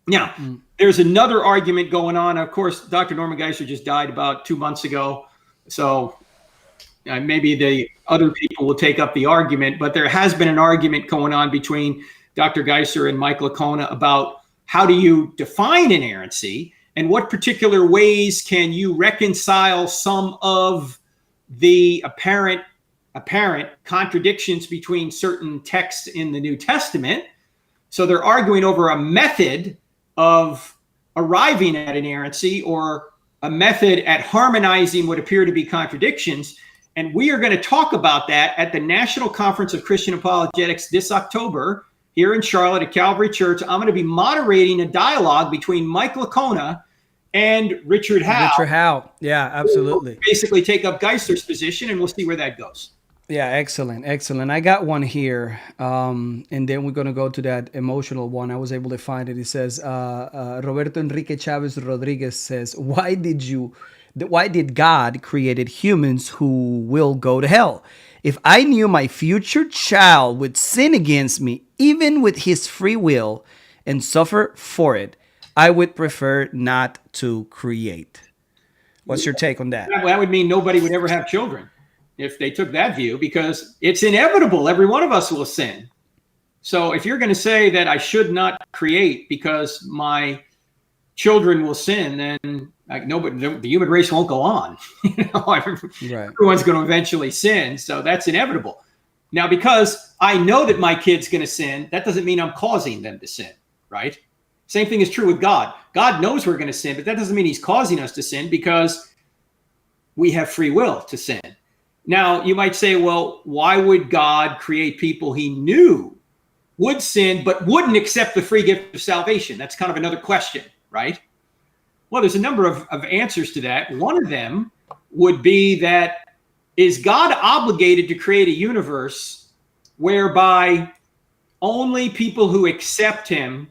Now, there's another argument going on. Of course, Dr. Norman Geisler just died about 2 months ago. So maybe the other people will take up the argument. But there has been an argument going on between Dr. Geisler and Mike Licona about how do you define inerrancy and what particular ways can you reconcile some of the apparent contradictions between certain texts in the New Testament. So they're arguing over a method of arriving at inerrancy or a method at harmonizing what appear to be contradictions. And we are going to talk about that at the National Conference of Christian Apologetics this October here in Charlotte at Calvary Church. I'm going to be moderating a dialogue between Mike Licona and Richard Howe. Richard Howe. Yeah, absolutely. We'll basically take up Geisler's position, and we'll see where that goes. Yeah, excellent, excellent. I got one here, and then we're going to go to that emotional one. I was able to find it. It says, Roberto Enrique Chavez Rodriguez says, why did God created humans who will go to hell? If I knew my future child would sin against me, even with his free will, and suffer for it, I would prefer not to create. What's your take on that? That would mean nobody would ever have children if they took that view, because it's inevitable. Every one of us will sin. So if you're going to say that I should not create because my children will sin, then the human race won't go on. Everyone's going to eventually sin. So that's inevitable. Now, because I know that my kid's going to sin, that doesn't mean I'm causing them to sin, right? Same thing is true with God. God knows we're going to sin, but that doesn't mean he's causing us to sin because we have free will to sin. Now, you might say, well, why would God create people he knew would sin, but wouldn't accept the free gift of salvation? That's kind of another question, right? Well, there's a number of answers to that. One of them would be that, is God obligated to create a universe whereby only people who accept him,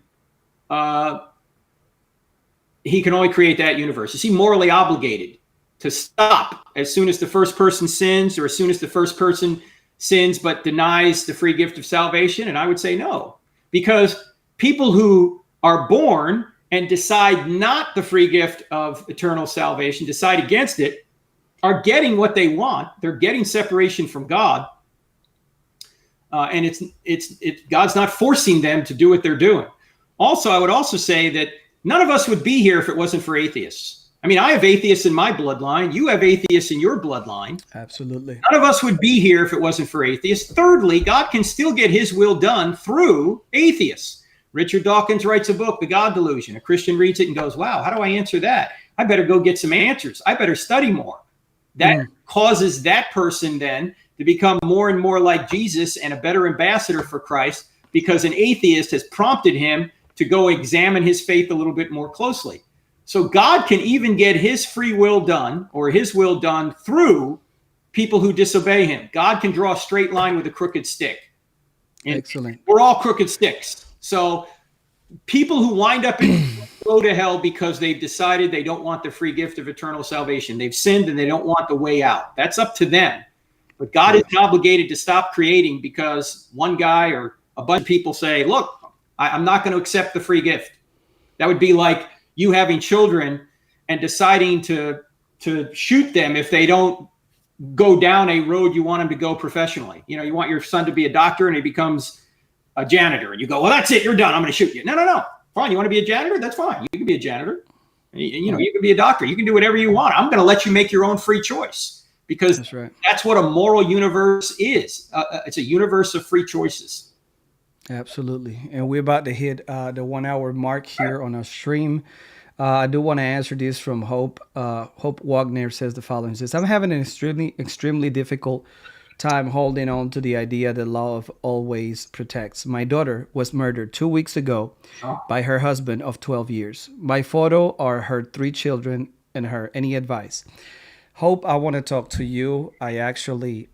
he can only create that universe? Is he morally obligated to stop as soon as the first person sins, or as soon as the first person sins but denies the free gift of salvation? And I would say no, because people who are born and decide not the free gift of eternal salvation, decide against it, are getting what they want. They're getting separation from God. And God's not forcing them to do what they're doing. Also, I would also say that none of us would be here if it wasn't for atheists. I mean, I have atheists in my bloodline. You have atheists in your bloodline. Absolutely. None of us would be here if it wasn't for atheists. Thirdly, God can still get his will done through atheists. Richard Dawkins writes a book, The God Delusion. A Christian reads it and goes, wow, how do I answer that? I better go get some answers. I better study more. That causes that person then to become more and more like Jesus and a better ambassador for Christ, because an atheist has prompted him to go examine his faith a little bit more closely. So God can even get his free will done, or his will done, through people who disobey him. God can draw a straight line with a crooked stick. And excellent. We're all crooked sticks. So people who wind up in go to hell because they've decided they don't want the free gift of eternal salvation. They've sinned and they don't want the way out. That's up to them. But God isn't obligated to stop creating because one guy or a bunch of people say, look, I'm not going to accept the free gift. That would be like you having children and deciding to shoot them if they don't go down a road you want them to go professionally. You know, you want your son to be a doctor and he becomes a janitor. And you go, well, that's it. You're done. I'm going to shoot you. No. Fine. You want to be a janitor? That's fine. You can be a janitor. You know, you can be a doctor. You can do whatever you want. I'm going to let you make your own free choce because that's what a moral universe is. It's a universe of free choices. Absolutely. And we're about to hit the 1 hour mark here on our stream. I do want to answer this from Hope. Hope Wagner says the following. Says, I'm having an extremely difficult time holding on to the idea that love always protects. My daughter was murdered 2 weeks ago by her husband of 12 years. My photo are her 3 children and her. Any advice? Hope, I want to talk to you. I actually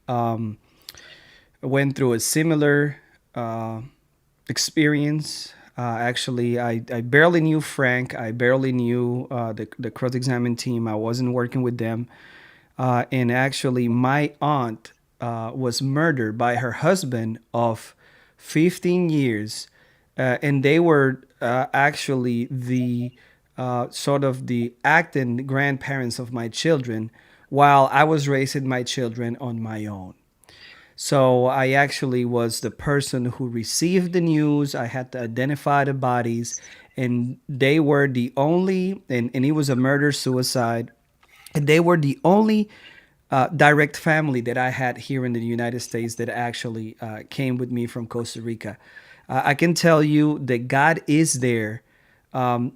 went through a similar experience. Actually, I barely knew Frank. I barely knew the cross-examine team. I wasn't working with them. And actually, my aunt was murdered by her husband of 15 years. And they were actually the sort of the acting grandparents of my children while I was raising my children on my own. So I actually was the person who received the news. I had to identify the bodies, and they were the only, and it was a murder-suicide, and they were the only direct family that I had here in the United States that actually came with me from Costa Rica. I can tell you that God is there.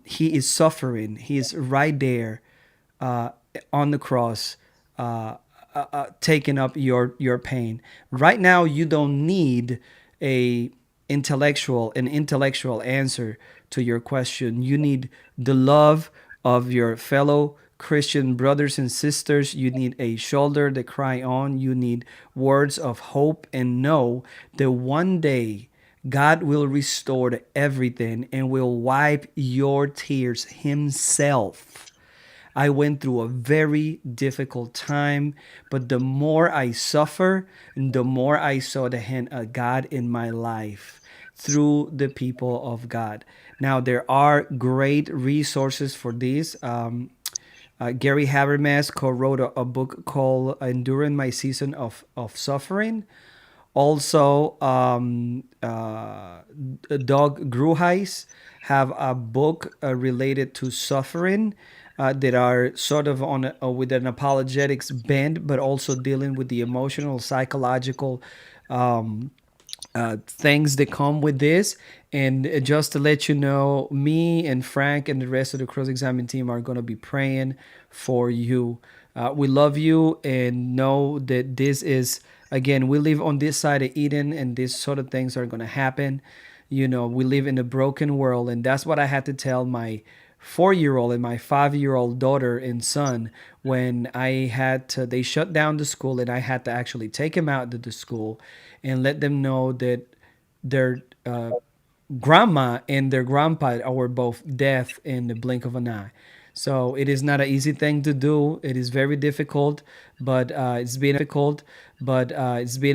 He is suffering. He is right there on the cross, taking up your pain. Right now, you don't need an intellectual answer to your question. You need the love of your fellow Christian brothers and sisters. You need a shoulder to cry on. You need words of hope, and know that one day God will restore everything and will wipe your tears himself. I went through a very difficult time, but the more I suffer, the more I saw the hand of God in my life through the people of God. Now, there are great resources for this. Gary Habermas co-wrote a book called Enduring My Season of Suffering. Also, Doug Gruheis have a book related to suffering that are sort of on with an apologetics bent, but also dealing with the emotional, psychological things that come with this. And just to let you know, me and Frank and the rest of the cross-examine team are going to be praying for you. We love you, and know that this is, again, we live on this side of Eden, and these sort of things are going to happen. You know, we live in a broken world, and that's what I had to tell my 4-year-old and my 5-year-old daughter and son when they shut down the school, and I had to actually take them out to the school and let them know that their grandma and their grandpa are both deaf in the blink of an eye. So it is not an easy thing to do. It is very difficult, but it's been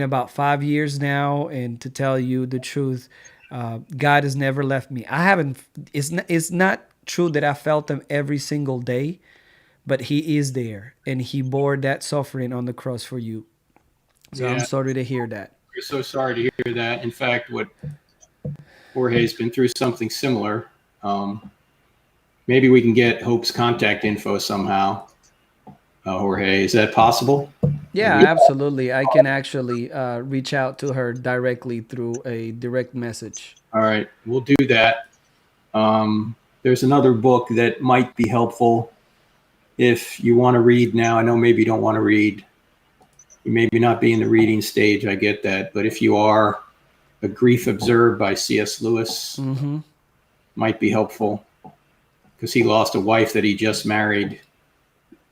about 5 years now. And to tell you the truth, God has never left me. I haven't. It's not true that I felt him every single day, but he is there, and he bore that suffering on the cross for you. So yeah. I'm sorry to hear that. We're so sorry to hear that. In fact, what Jorge's been through something similar. Maybe we can get Hope's contact info somehow. Jorge, is that possible? Yeah, absolutely. I can actually reach out to her directly through a direct message. All right, we'll do that. There's another book that might be helpful if you want to read now. I know maybe you don't want to read. You maybe not be in the reading stage. I get that. But if you are, A Grief Observed by C.S. Lewis might be helpful, because he lost a wife that he just married,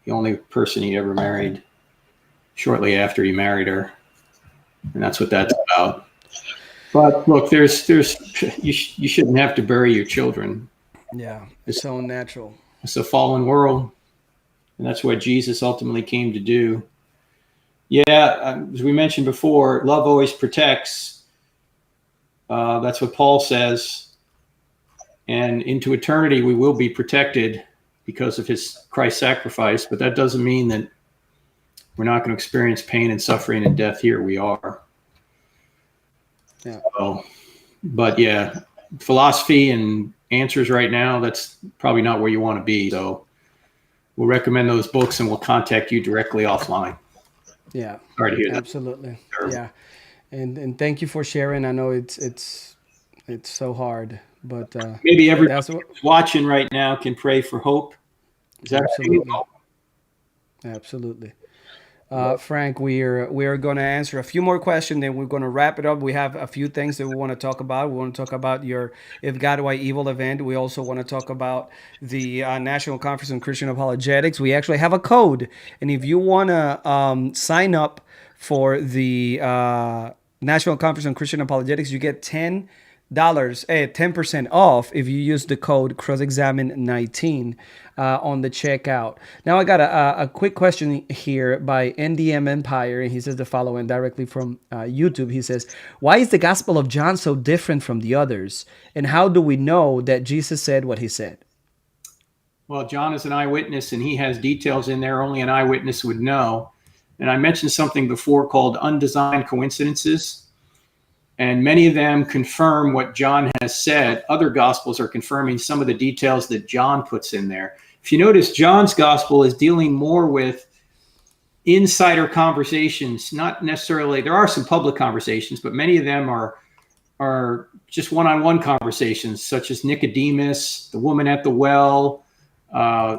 the only person he ever married, shortly after he married her. And that's what that's about. But look, you shouldn't have to bury your children. Yeah, it's so natural. It's a fallen world, and that's what Jesus ultimately came to do. Yeah, as we mentioned before, love always protects. That's what Paul says. And into eternity, we will be protected because of his Christ sacrifice. But that doesn't mean that we're not going to experience pain and suffering and death here. We are. Yeah. So, but yeah, philosophy and answers right now, that's probably not where you want to be. So we'll recommend those books and we'll contact you directly offline. Yeah. Sorry to hear that. Absolutely. Yeah. And thank you for sharing. I know it's so hard, but maybe everybody who's watching right now can pray for hope. Is that absolutely? Absolutely. Frank, we are going to answer a few more questions, then we're going to wrap it up. We have a few things that we want to talk about. We want to talk about your If God Why Evil event. We also want to talk about the National Conference on Christian Apologetics. We actually have a code, and if you want to sign up for the National Conference on Christian Apologetics, you get $10, 10% off if you use the code crossexamine19 on the checkout. Now I got a quick question here by NDM Empire, and he says the following directly from YouTube. He says, why is the Gospel of John so different from the others, and how do we know that Jesus said what he said? Well, John is an eyewitness, and he has details in there only an eyewitness would know. And I mentioned something before called undesigned coincidences. And many of them confirm what John has said. Other gospels are confirming some of the details that John puts in there. If you notice, John's gospel is dealing more with insider conversations, not necessarily, there are some public conversations, but many of them are just one-on-one conversations, such as Nicodemus, the woman at the well,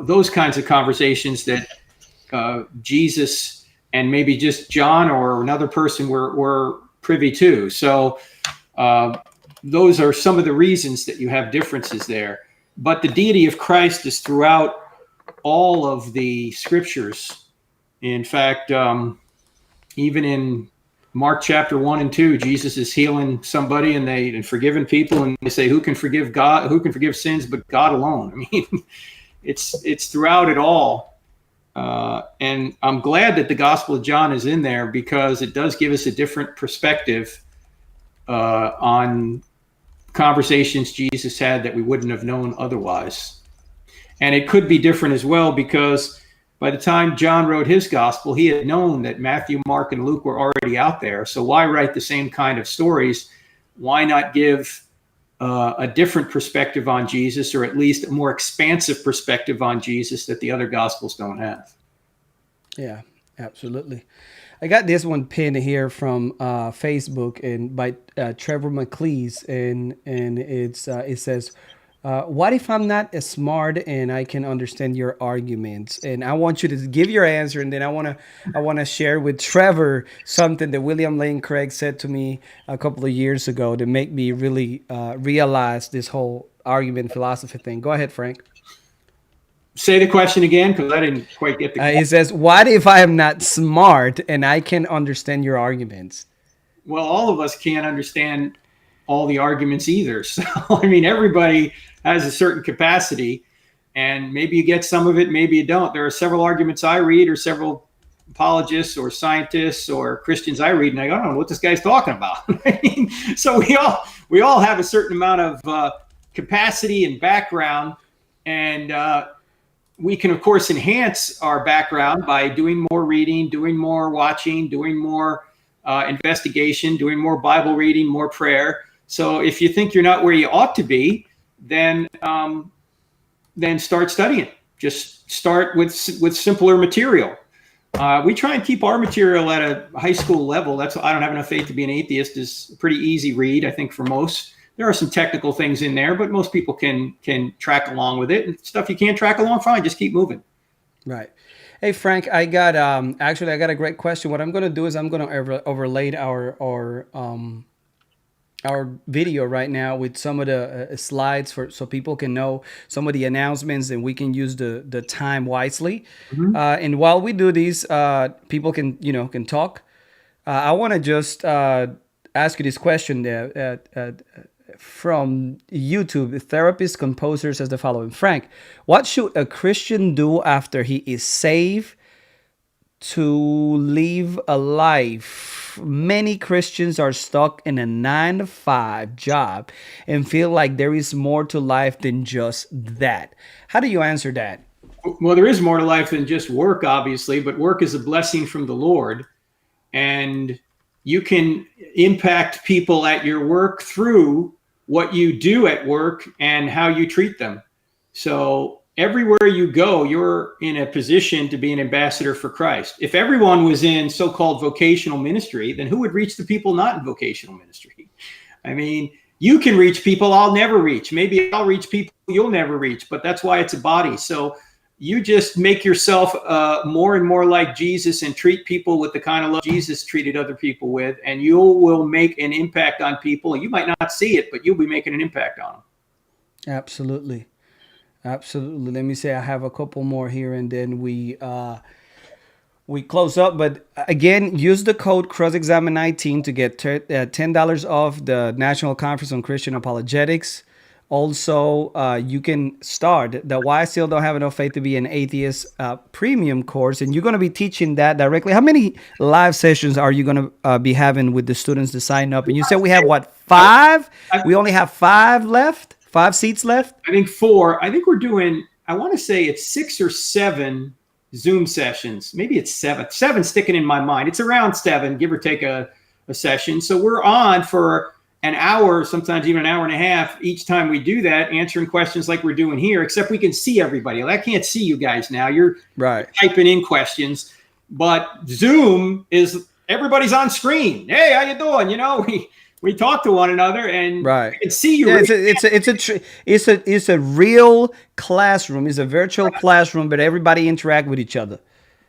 those kinds of conversations that Jesus and maybe just John or another person were privy to. So those are some of the reasons that you have differences there. But the deity of Christ is throughout all of the scriptures. In fact, even in Mark chapter 1 and 2, Jesus is healing somebody and forgiving people, and they say, who can forgive God? Who can forgive sins but God alone? I mean, it's throughout it all. And I'm glad that the Gospel of John is in there because it does give us a different perspective on conversations Jesus had that we wouldn't have known otherwise. And it could be different as well because by the time John wrote his gospel, he had known that Matthew, Mark, and Luke were already out there. So why write the same kind of stories? Why not give a different perspective on Jesus, or at least a more expansive perspective on Jesus that the other gospels don't have? Yeah, absolutely. I got this one pinned here from Facebook and by Trevor McLeese, and it says, "What if I'm not as smart and I can understand your arguments?" And I want you to give your answer, and then I want to share with Trevor something that William Lane Craig said to me a couple of years ago to make me really realize this whole argument philosophy thing. Go ahead, Frank. Say the question again, because I didn't quite get the question. He says, what if I am not smart and I can understand your arguments? Well, all of us can't understand all the arguments either. So, I mean, everybody has a certain capacity, and maybe you get some of it, maybe you don't. There are several arguments I read, or several apologists or scientists or Christians I read, and I go, I don't know what this guy's talking about. I mean, so we all have a certain amount of capacity and background, and we can, of course, enhance our background by doing more reading, doing more watching, doing more investigation, doing more Bible reading, more prayer. So if you think you're not where you ought to be, then start studying. Just start with simpler material. We try and keep our material at a high school level. That's I Don't Have Enough Faith to Be an Atheist is a pretty easy read, I think, for most. There are some technical things in there, but most people can track along with it. And stuff you can't track along, fine, just keep moving. Right. Hey, Frank, I got a great question. What I'm going to do is I'm going to overlay our video right now with some of the slides so people can know some of the announcements, and we can use the time wisely. Mm-hmm. And while we do these, people can talk. I want to just ask you this question there from YouTube. The therapist composer says the following: Frank, what should a Christian do after he is saved to live a life? Many Christians are stuck in a 9 to 5 job and feel like there is more to life than just that. How do you answer that? Well, there is more to life than just work, obviously, but work is a blessing from the Lord. And you can impact people at your work through what you do at work and how you treat them. So everywhere you go, you're in a position to be an ambassador for Christ. If everyone was in so-called vocational ministry, then who would reach the people not in vocational ministry? I mean, you can reach people I'll never reach. Maybe I'll reach people you'll never reach, but that's why it's a body. So you just make yourself more and more like Jesus and treat people with the kind of love Jesus treated other people with, and you will make an impact on people. You might not see it, but you'll be making an impact on them. Absolutely. Absolutely. Let me say I have a couple more here, and then we close up. But again, use the code CrossExamine19 to get $10 off the National Conference on Christian Apologetics. Also, you can start the Why I Still Don't Have Enough Faith to Be an Atheist premium course, and you're going to be teaching that directly. How many live sessions are you going to be having with the students to sign up? And you said we have, what, 5? We only have 5 left? 5 seats left? I think 4. I think we're doing, I want to say it's 6 or 7 Zoom sessions. Maybe it's 7. 7 sticking in my mind. It's around 7, give or take a session. So we're on for an hour, sometimes even an hour and a half each time we do that, answering questions like we're doing here, except we can see everybody. I can't see you guys now. You're typing in questions, but Zoom is everybody's on screen. Hey, how you doing? You know, we talk to one another and I can see you. Yeah, it's a real classroom. It's a virtual classroom, but everybody interact with each other.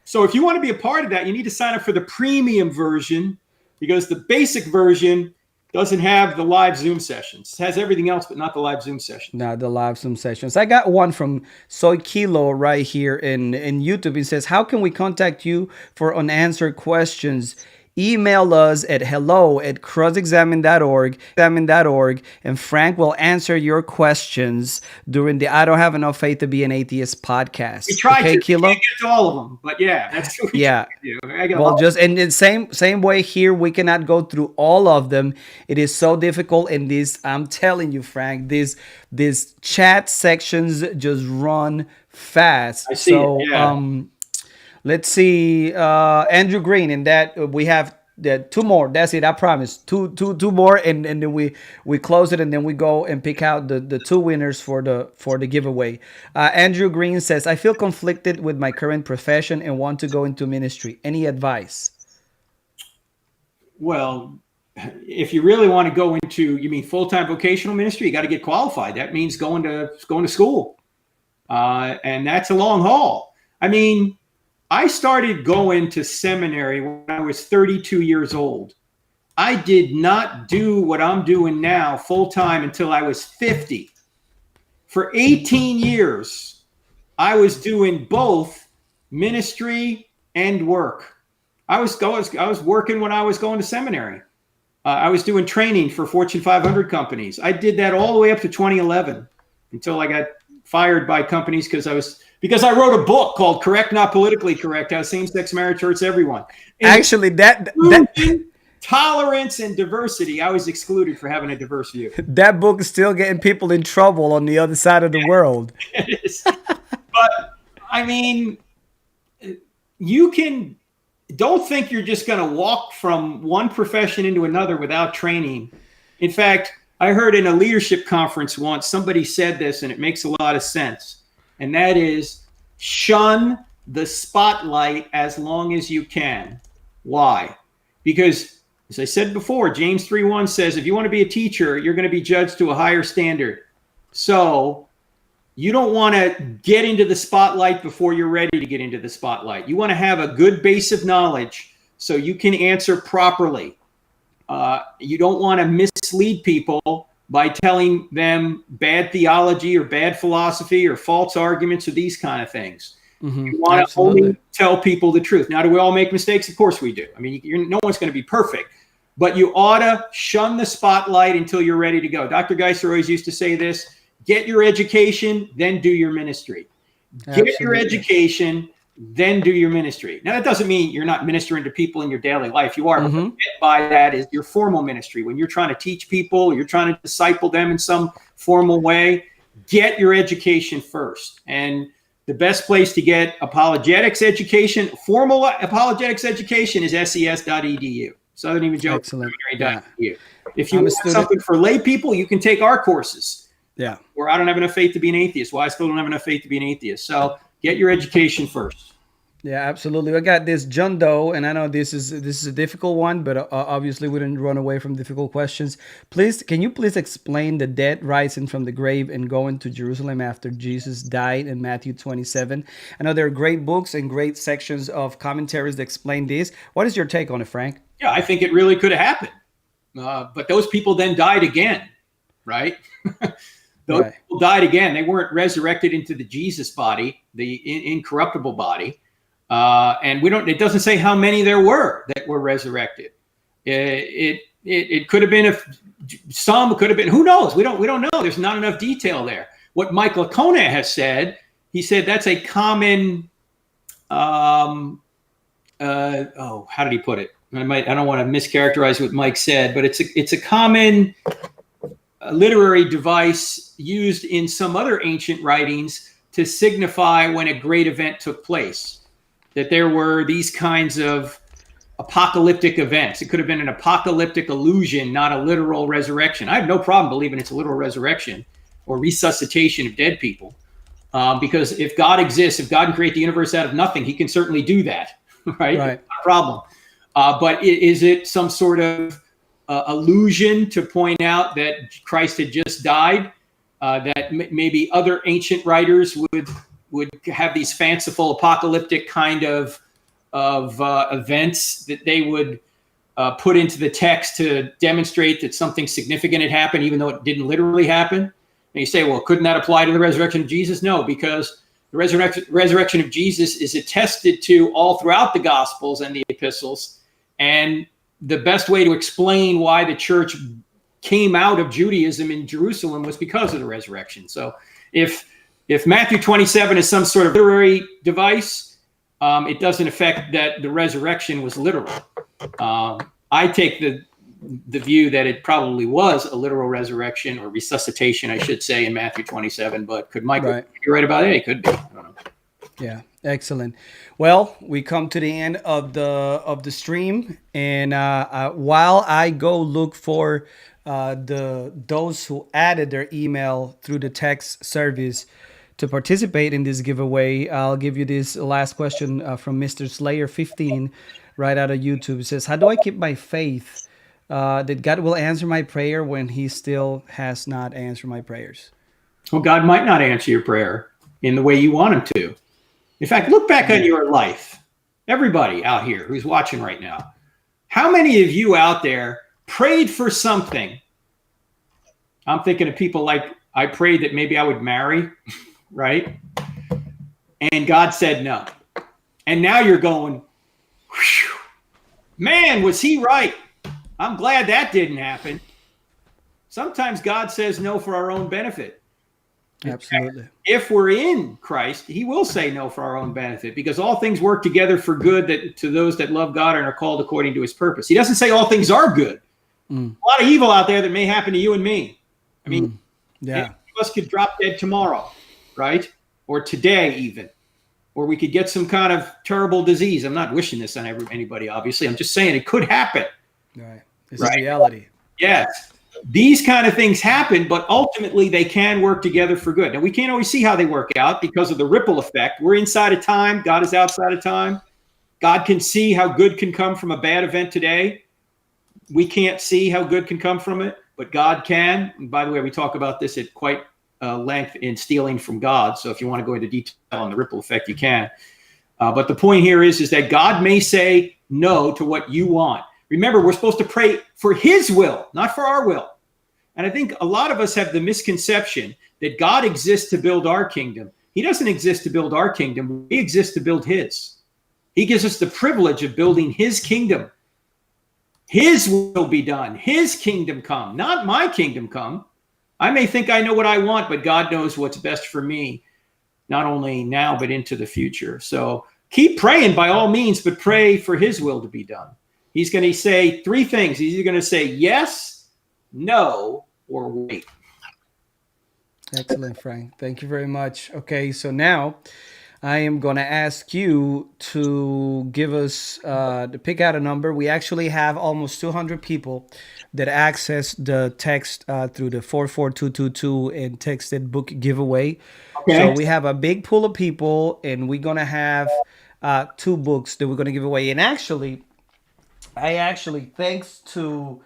So if you want to be a part of that, you need to sign up for the premium version, because the basic version doesn't have the live Zoom sessions. It has everything else, but not the live Zoom sessions. Not the live Zoom sessions. I got one from Soy Kilo right here in YouTube. It says, how can we contact you for unanswered questions? Email us at hello@crossexamine.org, and Frank will answer your questions during the I Don't Have Enough Faith to Be an Atheist podcast. We tried to get to all of them, but yeah, that's what we yeah. do. Well, just in the same way here, we cannot go through all of them. It is so difficult, and I'm telling you, Frank, these chat sections just run fast. I see it, yeah. Let's see, Andrew Green, and that we have 2 more. That's it. I promise. Two more, and then we close it, and then we go and pick out the 2 winners for the giveaway. Andrew Green says, I feel conflicted with my current profession and want to go into ministry. Any advice? Well, if you really want to go into, you mean full-time vocational ministry, you got to get qualified. That means going to school, and that's a long haul. I mean, I started going to seminary when I was 32 years old. I did not do what I'm doing now full-time until I was 50. For 18 years, I was doing both ministry and work. I was working when I was going to seminary. I was doing training for Fortune 500 companies. I did that all the way up to 2011 until I got fired by companies because I wrote a book called Correct, Not Politically Correct, How Same-Sex Marriage Hurts Everyone. And actually, that tolerance and diversity, I was excluded for having a diverse view. That book is still getting people in trouble on the other side of the world. It is. But, I mean, don't think you're just going to walk from one profession into another without training. In fact, I heard in a leadership conference once, somebody said this, and it makes a lot of sense. And that is, shun the spotlight as long as you can. Why? Because, as I said before, James 3:1 says, if you want to be a teacher, you're going to be judged to a higher standard. So you don't want to get into the spotlight before you're ready to get into the spotlight. You want to have a good base of knowledge so you can answer properly. You don't want to mislead people by telling them bad theology or bad philosophy or false arguments or these kind of things. Mm-hmm. You want to only tell people the truth. Now, do we all make mistakes? Of course we do. I mean, no one's going to be perfect. but you ought to shun the spotlight until you're ready to go. Dr. Geisler always used to say this: get your education, then do your ministry. Get your education, then do your ministry. Now, that doesn't mean you're not ministering to people in your daily life. You are. But what I get by that is your formal ministry. When you're trying to teach people, you're trying to disciple them in some formal way, get your education first. And the best place to get apologetics education, formal apologetics education, is ses.edu. Southern Evangelical Seminary.edu. Yeah. If you want something for lay people, you can take our courses. Yeah. Or I don't have enough faith to be an atheist. Well, I still don't have enough faith to be an atheist. So get your education first. Yeah, absolutely. I got this John Doe, and I know this is a difficult one, but obviously we didn't run away from difficult questions. Please, can you please explain the dead rising from the grave and going to Jerusalem after Jesus died in Matthew 27? I know there are great books and great sections of commentaries that explain this. What is your take on it, Frank? Yeah, I think it really could have happened. But those people then died again, right? Those people died again. They weren't resurrected into the Jesus body, the incorruptible body. And it doesn't say how many there were that were resurrected. It could have been some, could have been, who knows? We don't know. There's not enough detail there. What Mike Lacona has said, he said that's a common, how did he put it? I don't want to mischaracterize what Mike said, but it's a common literary device used in some other ancient writings to signify when a great event took place. That there were these kinds of apocalyptic events. It could have been an apocalyptic illusion, not a literal resurrection. I have no problem believing it's a literal resurrection or resuscitation of dead people. Because if God exists, if God can create the universe out of nothing, he can certainly do that, right? Not a problem. But is it some sort of illusion to point out that Christ had just died? That maybe other ancient writers would have these fanciful apocalyptic kind of events that they would put into the text to demonstrate that something significant had happened, even though it didn't literally happen. And you say, well, couldn't that apply to the resurrection of Jesus? No, because the resurrection of Jesus is attested to all throughout the Gospels and the epistles. And the best way to explain why the church came out of Judaism in Jerusalem was because of the resurrection. So if Matthew 27 is some sort of literary device, it doesn't affect that the resurrection was literal. I take the view that it probably was a literal resurrection or resuscitation, I should say, in Matthew 27. But could Michael be right about it? It could be. I don't know. Yeah, excellent. Well, we come to the end of the stream, and while I go look for those who added their email through the text service to participate in this giveaway, I'll give you this last question from Mr. Slayer 15 right out of YouTube. It says, how do I keep my faith that God will answer my prayer when he still has not answered my prayers? Well, God might not answer your prayer in the way you want him to. In fact, look back on your life. Everybody out here who's watching right now, how many of you out there prayed for something? I'm thinking of people like, I prayed that maybe I would marry, right? And God said no. And now you're going, man, was he right? I'm glad that didn't happen. Sometimes God says no for our own benefit. Absolutely. If we're in Christ, he will say no for our own benefit, because all things work together for good to those that love God and are called according to his purpose. He doesn't say all things are good. A lot of evil out there that may happen to you and me. I mean, any of us could drop dead tomorrow, right? Or today even. Or we could get some kind of terrible disease. I'm not wishing this on anybody, obviously. I'm just saying it could happen. Right. This is reality. Yes. These kind of things happen, but ultimately they can work together for good. Now, we can't always see how they work out because of the ripple effect. We're inside of time. God is outside of time. God can see how good can come from a bad event today. We can't see how good can come from it, but God can. And by the way, we talk about this at quite length in Stealing from God. So if you want to go into detail on the ripple effect, you can. But the point here is that God may say no to what you want. Remember, we're supposed to pray for his will, not for our will. And I think a lot of us have the misconception that God exists to build our kingdom. He doesn't exist to build our kingdom. We exist to build his. He gives us the privilege of building his kingdom. His will be done. His kingdom come, not my kingdom come. I may think I know what I want, but God knows what's best for me, not only now, but into the future. So keep praying by all means, but pray for his will to be done. He's going to say three things. He's either going to say yes, no, or wait. Excellent, Frank. Thank you very much. Okay, so now I am going to ask you to give us, to pick out a number. We actually have almost 200 people that access the text through the 44222 and texted book giveaway. Okay. So we have a big pool of people, and we're going to have two books that we're going to give away. And actually, thanks to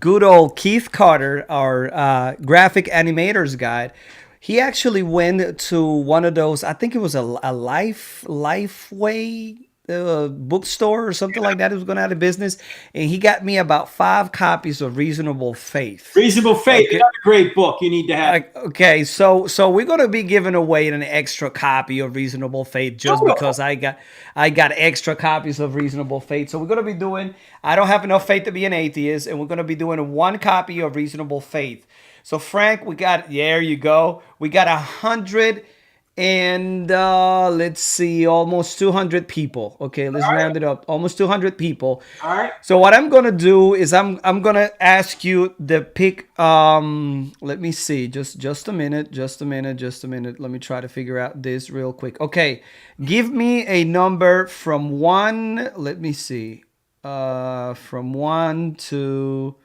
good old Keith Carter, our graphic animators guide, he actually went to one of those. I think it was a Lifeway bookstore or something like that. It was going out of business, and he got me about 5 copies of Reasonable Faith. Reasonable Faith, okay. Another great book you need to have. Okay, so we're going to be giving away an extra copy of Reasonable Faith just because I got extra copies of Reasonable Faith. So we're going to be doing, I don't have enough faith to be an atheist, and we're going to be doing 1 copy of Reasonable Faith. So Frank, we got, there you go. We got 100 and let's see, almost 200 people. Okay, let's round it up. Almost 200 people. All right. So what I'm gonna do is I'm gonna ask you to pick. Let me see. Just a minute. Let me try to figure out this real quick. Okay, give me a number from 1. Let me see. From 1 to.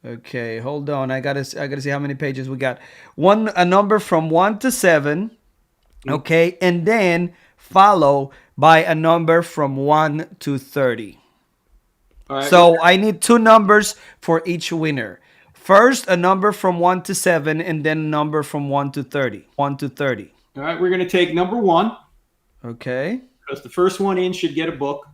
Okay, hold on. I gotta see how many pages we got. A number from 1 to 7. Okay, and then follow by a number from 1 to 30. All right. So I need 2 numbers for each winner. First, a number from 1 to 7, and then a number from 1 to 30. 1 to 30. All right, we're going to take number 1. Okay. Because the first one in should get a book.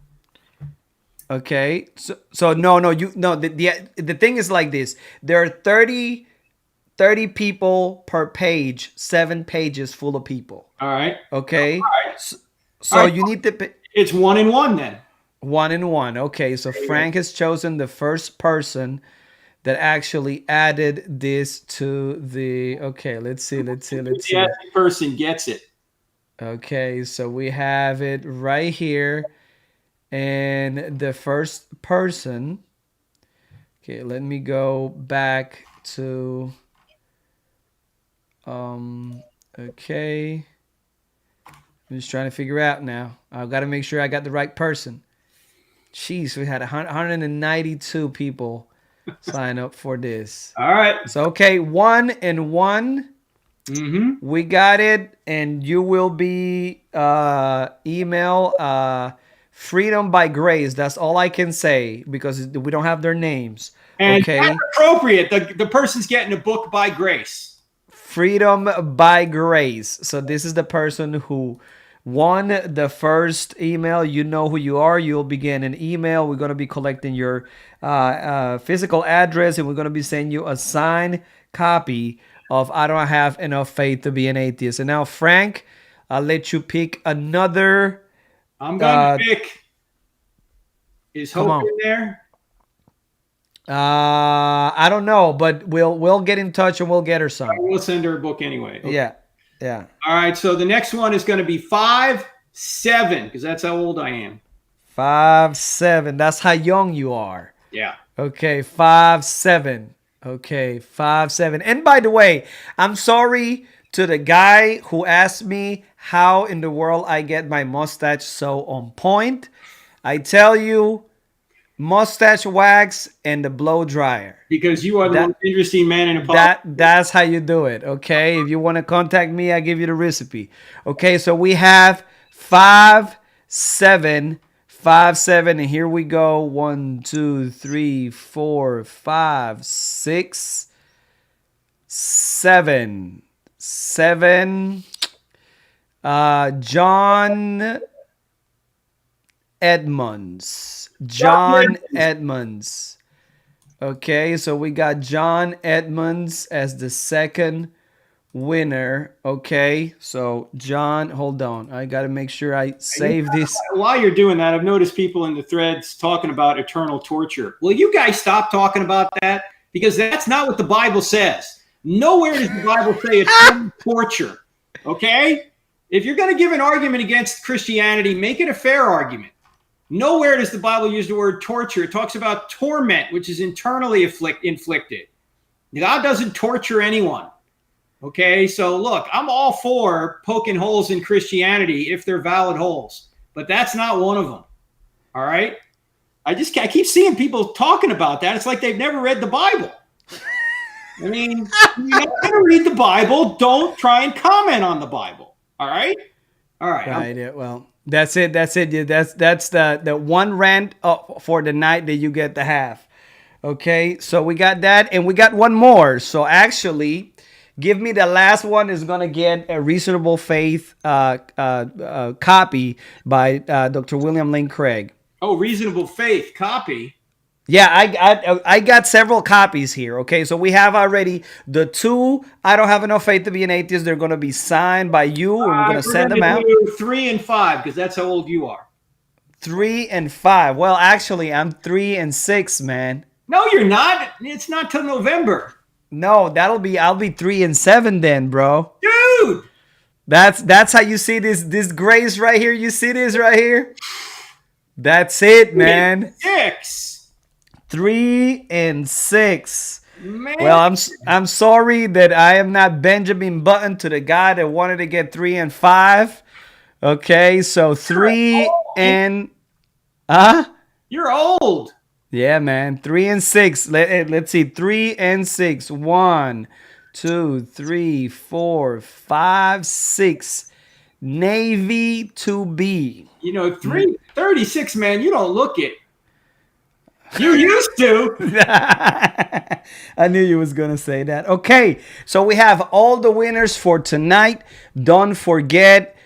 Okay. So no, the thing is like this. There are 30 people per page, 7 pages full of people. All right. Okay. All right. So you need to. It's 1 and 1 then. 1 and 1. Okay. So Frank has chosen the first person that actually added this to the. Okay. Let's see. The person gets it. Okay. So we have it right here, and the first person. Okay. Let me go back to. Okay. I'm just trying to figure out now. I've got to make sure I got the right person. Jeez, we had 192 people sign up for this. All right. So, okay, 1 and 1. Mm-hmm. We got it, and you will be email Freedom by Grace. That's all I can say because we don't have their names. And okay, that's appropriate. The person's getting a book by grace. Freedom by Grace. So this is the person who won the first email. You know who you are. You'll be getting an email. We're going to be collecting your physical address, and we're going to be sending you a signed copy of I Don't Have Enough Faith to Be an Atheist. And now, Frank, I'll let you pick another. I'm going to pick. Is Hope in there? I don't know, but we'll get in touch and we'll get her some. We'll send her a book anyway. Okay. Yeah. All right. So the next one is going to be 5'7", because that's how old I am. 5'7". That's how young you are. Yeah. Okay. 5'7". Okay. 5'7". And by the way, I'm sorry to the guy who asked me how in the world I get my mustache so on point. I tell you, mustache wax and the blow dryer. Because you are the most interesting man in apologetics. That's how you do it. Okay. If you want to contact me, I give you the recipe. Okay. So we have 5'7", and here we go. 1, 2, 3, 4, 5, 6, 7. John Edmonds. Okay, so we got John Edmonds as the second winner. Okay, so John, hold on. I got to make sure I save this. While you're doing that, I've noticed people in the threads talking about eternal torture. Will you guys stop talking about that? Because that's not what the Bible says. Nowhere does the Bible say eternal torture. Okay? If you're going to give an argument against Christianity, make it a fair argument. Nowhere does the Bible use the word torture. It talks about torment, which is internally inflicted. God doesn't torture anyone. Okay, so look, I'm all for poking holes in Christianity if they're valid holes, but that's not one of them. All right, I keep seeing people talking about that. It's like they've never read the Bible. I mean, you're not going to read the Bible. Don't try and comment on the Bible. All right, all right. Right. Yeah, well, that's it. That's it. Yeah, that's the one rant for the night that you get to have. Okay, so we got that, and we got one more. So actually, give me the last one is gonna get a reasonable faith copy by Dr. William Lane Craig. Oh, reasonable faith copy. Yeah, I got several copies here. Okay, so we have already the two. I don't have enough faith to be an atheist. They're gonna be signed by you, and we're gonna send them out. 3 and 5 because that's how old you are. 3 and 5. Well, actually, I'm 3 and 6, man. No, you're not. It's not till November. No, I'll be 3 and 7 then, bro. Dude. That's how you see this grace right here. You see this right here? That's it, man. 6. 3 and 6. Man. Well, I'm sorry that I am not Benjamin Button to the guy that wanted to get 3 and 5. Okay, so 3 and You're old. Yeah, man. 3 and 6. Let's see. 3 and 6. 1, 2, 3, 4, 5, 6. Navy to be. 36, man. You don't look it. You used to. I knew you was going to say that. Okay. So we have all the winners for tonight. Don't forget,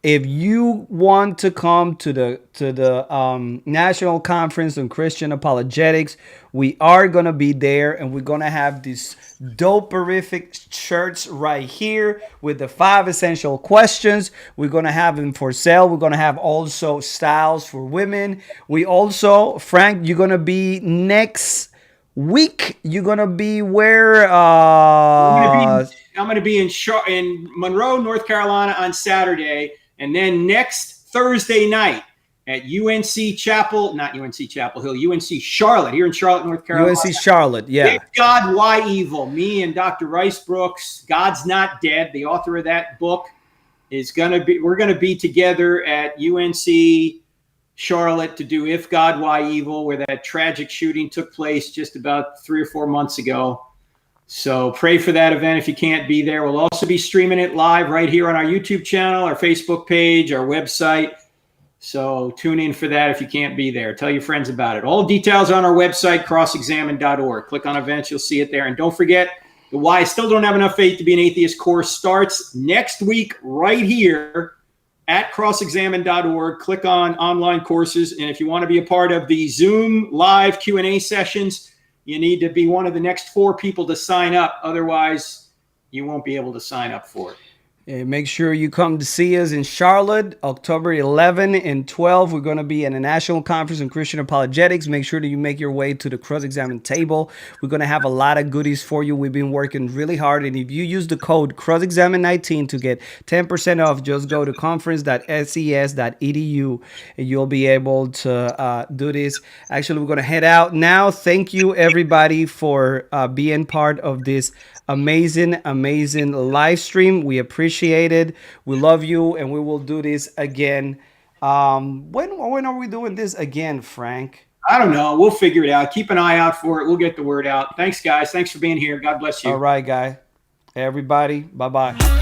if you want to come to the National Conference on Christian Apologetics, we are going to be there, and we're going to have these doperific shirts right here with the 5 essential questions. We're going to have them for sale. We're going to have also styles for women. We also, Frank, you're going to be next week. You're going to be where? I'm going to be in Monroe, North Carolina on Saturday. And then next Thursday night at UNC Chapel, not UNC Chapel Hill, UNC Charlotte, here in Charlotte, North Carolina. UNC Charlotte, yeah. If God, Why Evil? Me and Dr. Rice Brooks, God's Not Dead, the author of that book, we're going to be together at UNC Charlotte to do If God, Why Evil, where that tragic shooting took place just about 3 or 4 months ago. So pray for that event if you can't be there. We'll also be streaming it live right here on our YouTube channel, our Facebook page, our website. So tune in for that if you can't be there. Tell your friends about it. All details on our website, crossexamine.org. Click on events. You'll see it there. And don't forget, the Why I Still Don't Have Enough Faith to Be an Atheist course starts next week right here at crossexamine.org. Click on online courses. And if you want to be a part of the Zoom live Q&A sessions, you need to be one of the next 4 people to sign up. Otherwise, you won't be able to sign up for it. And make sure you come to see us in Charlotte, October 11 and 12. We're going to be in a national conference on Christian apologetics. Make sure that you make your way to the cross-examine table. We're going to have a lot of goodies for you. We've been working really hard. And if you use the code crossexamine19 to get 10% off, just go to conference.ses.edu and you'll be able to do this. Actually, we're going to head out now. Thank you, everybody, for being part of this amazing live stream. We appreciate it. We love you, and we will do this again. When are we doing this again, Frank? I don't know. We'll figure it out. Keep an eye out for it. We'll get the word out. Thanks, guys. Thanks for being here. God bless you. All right, guy. Everybody, bye-bye.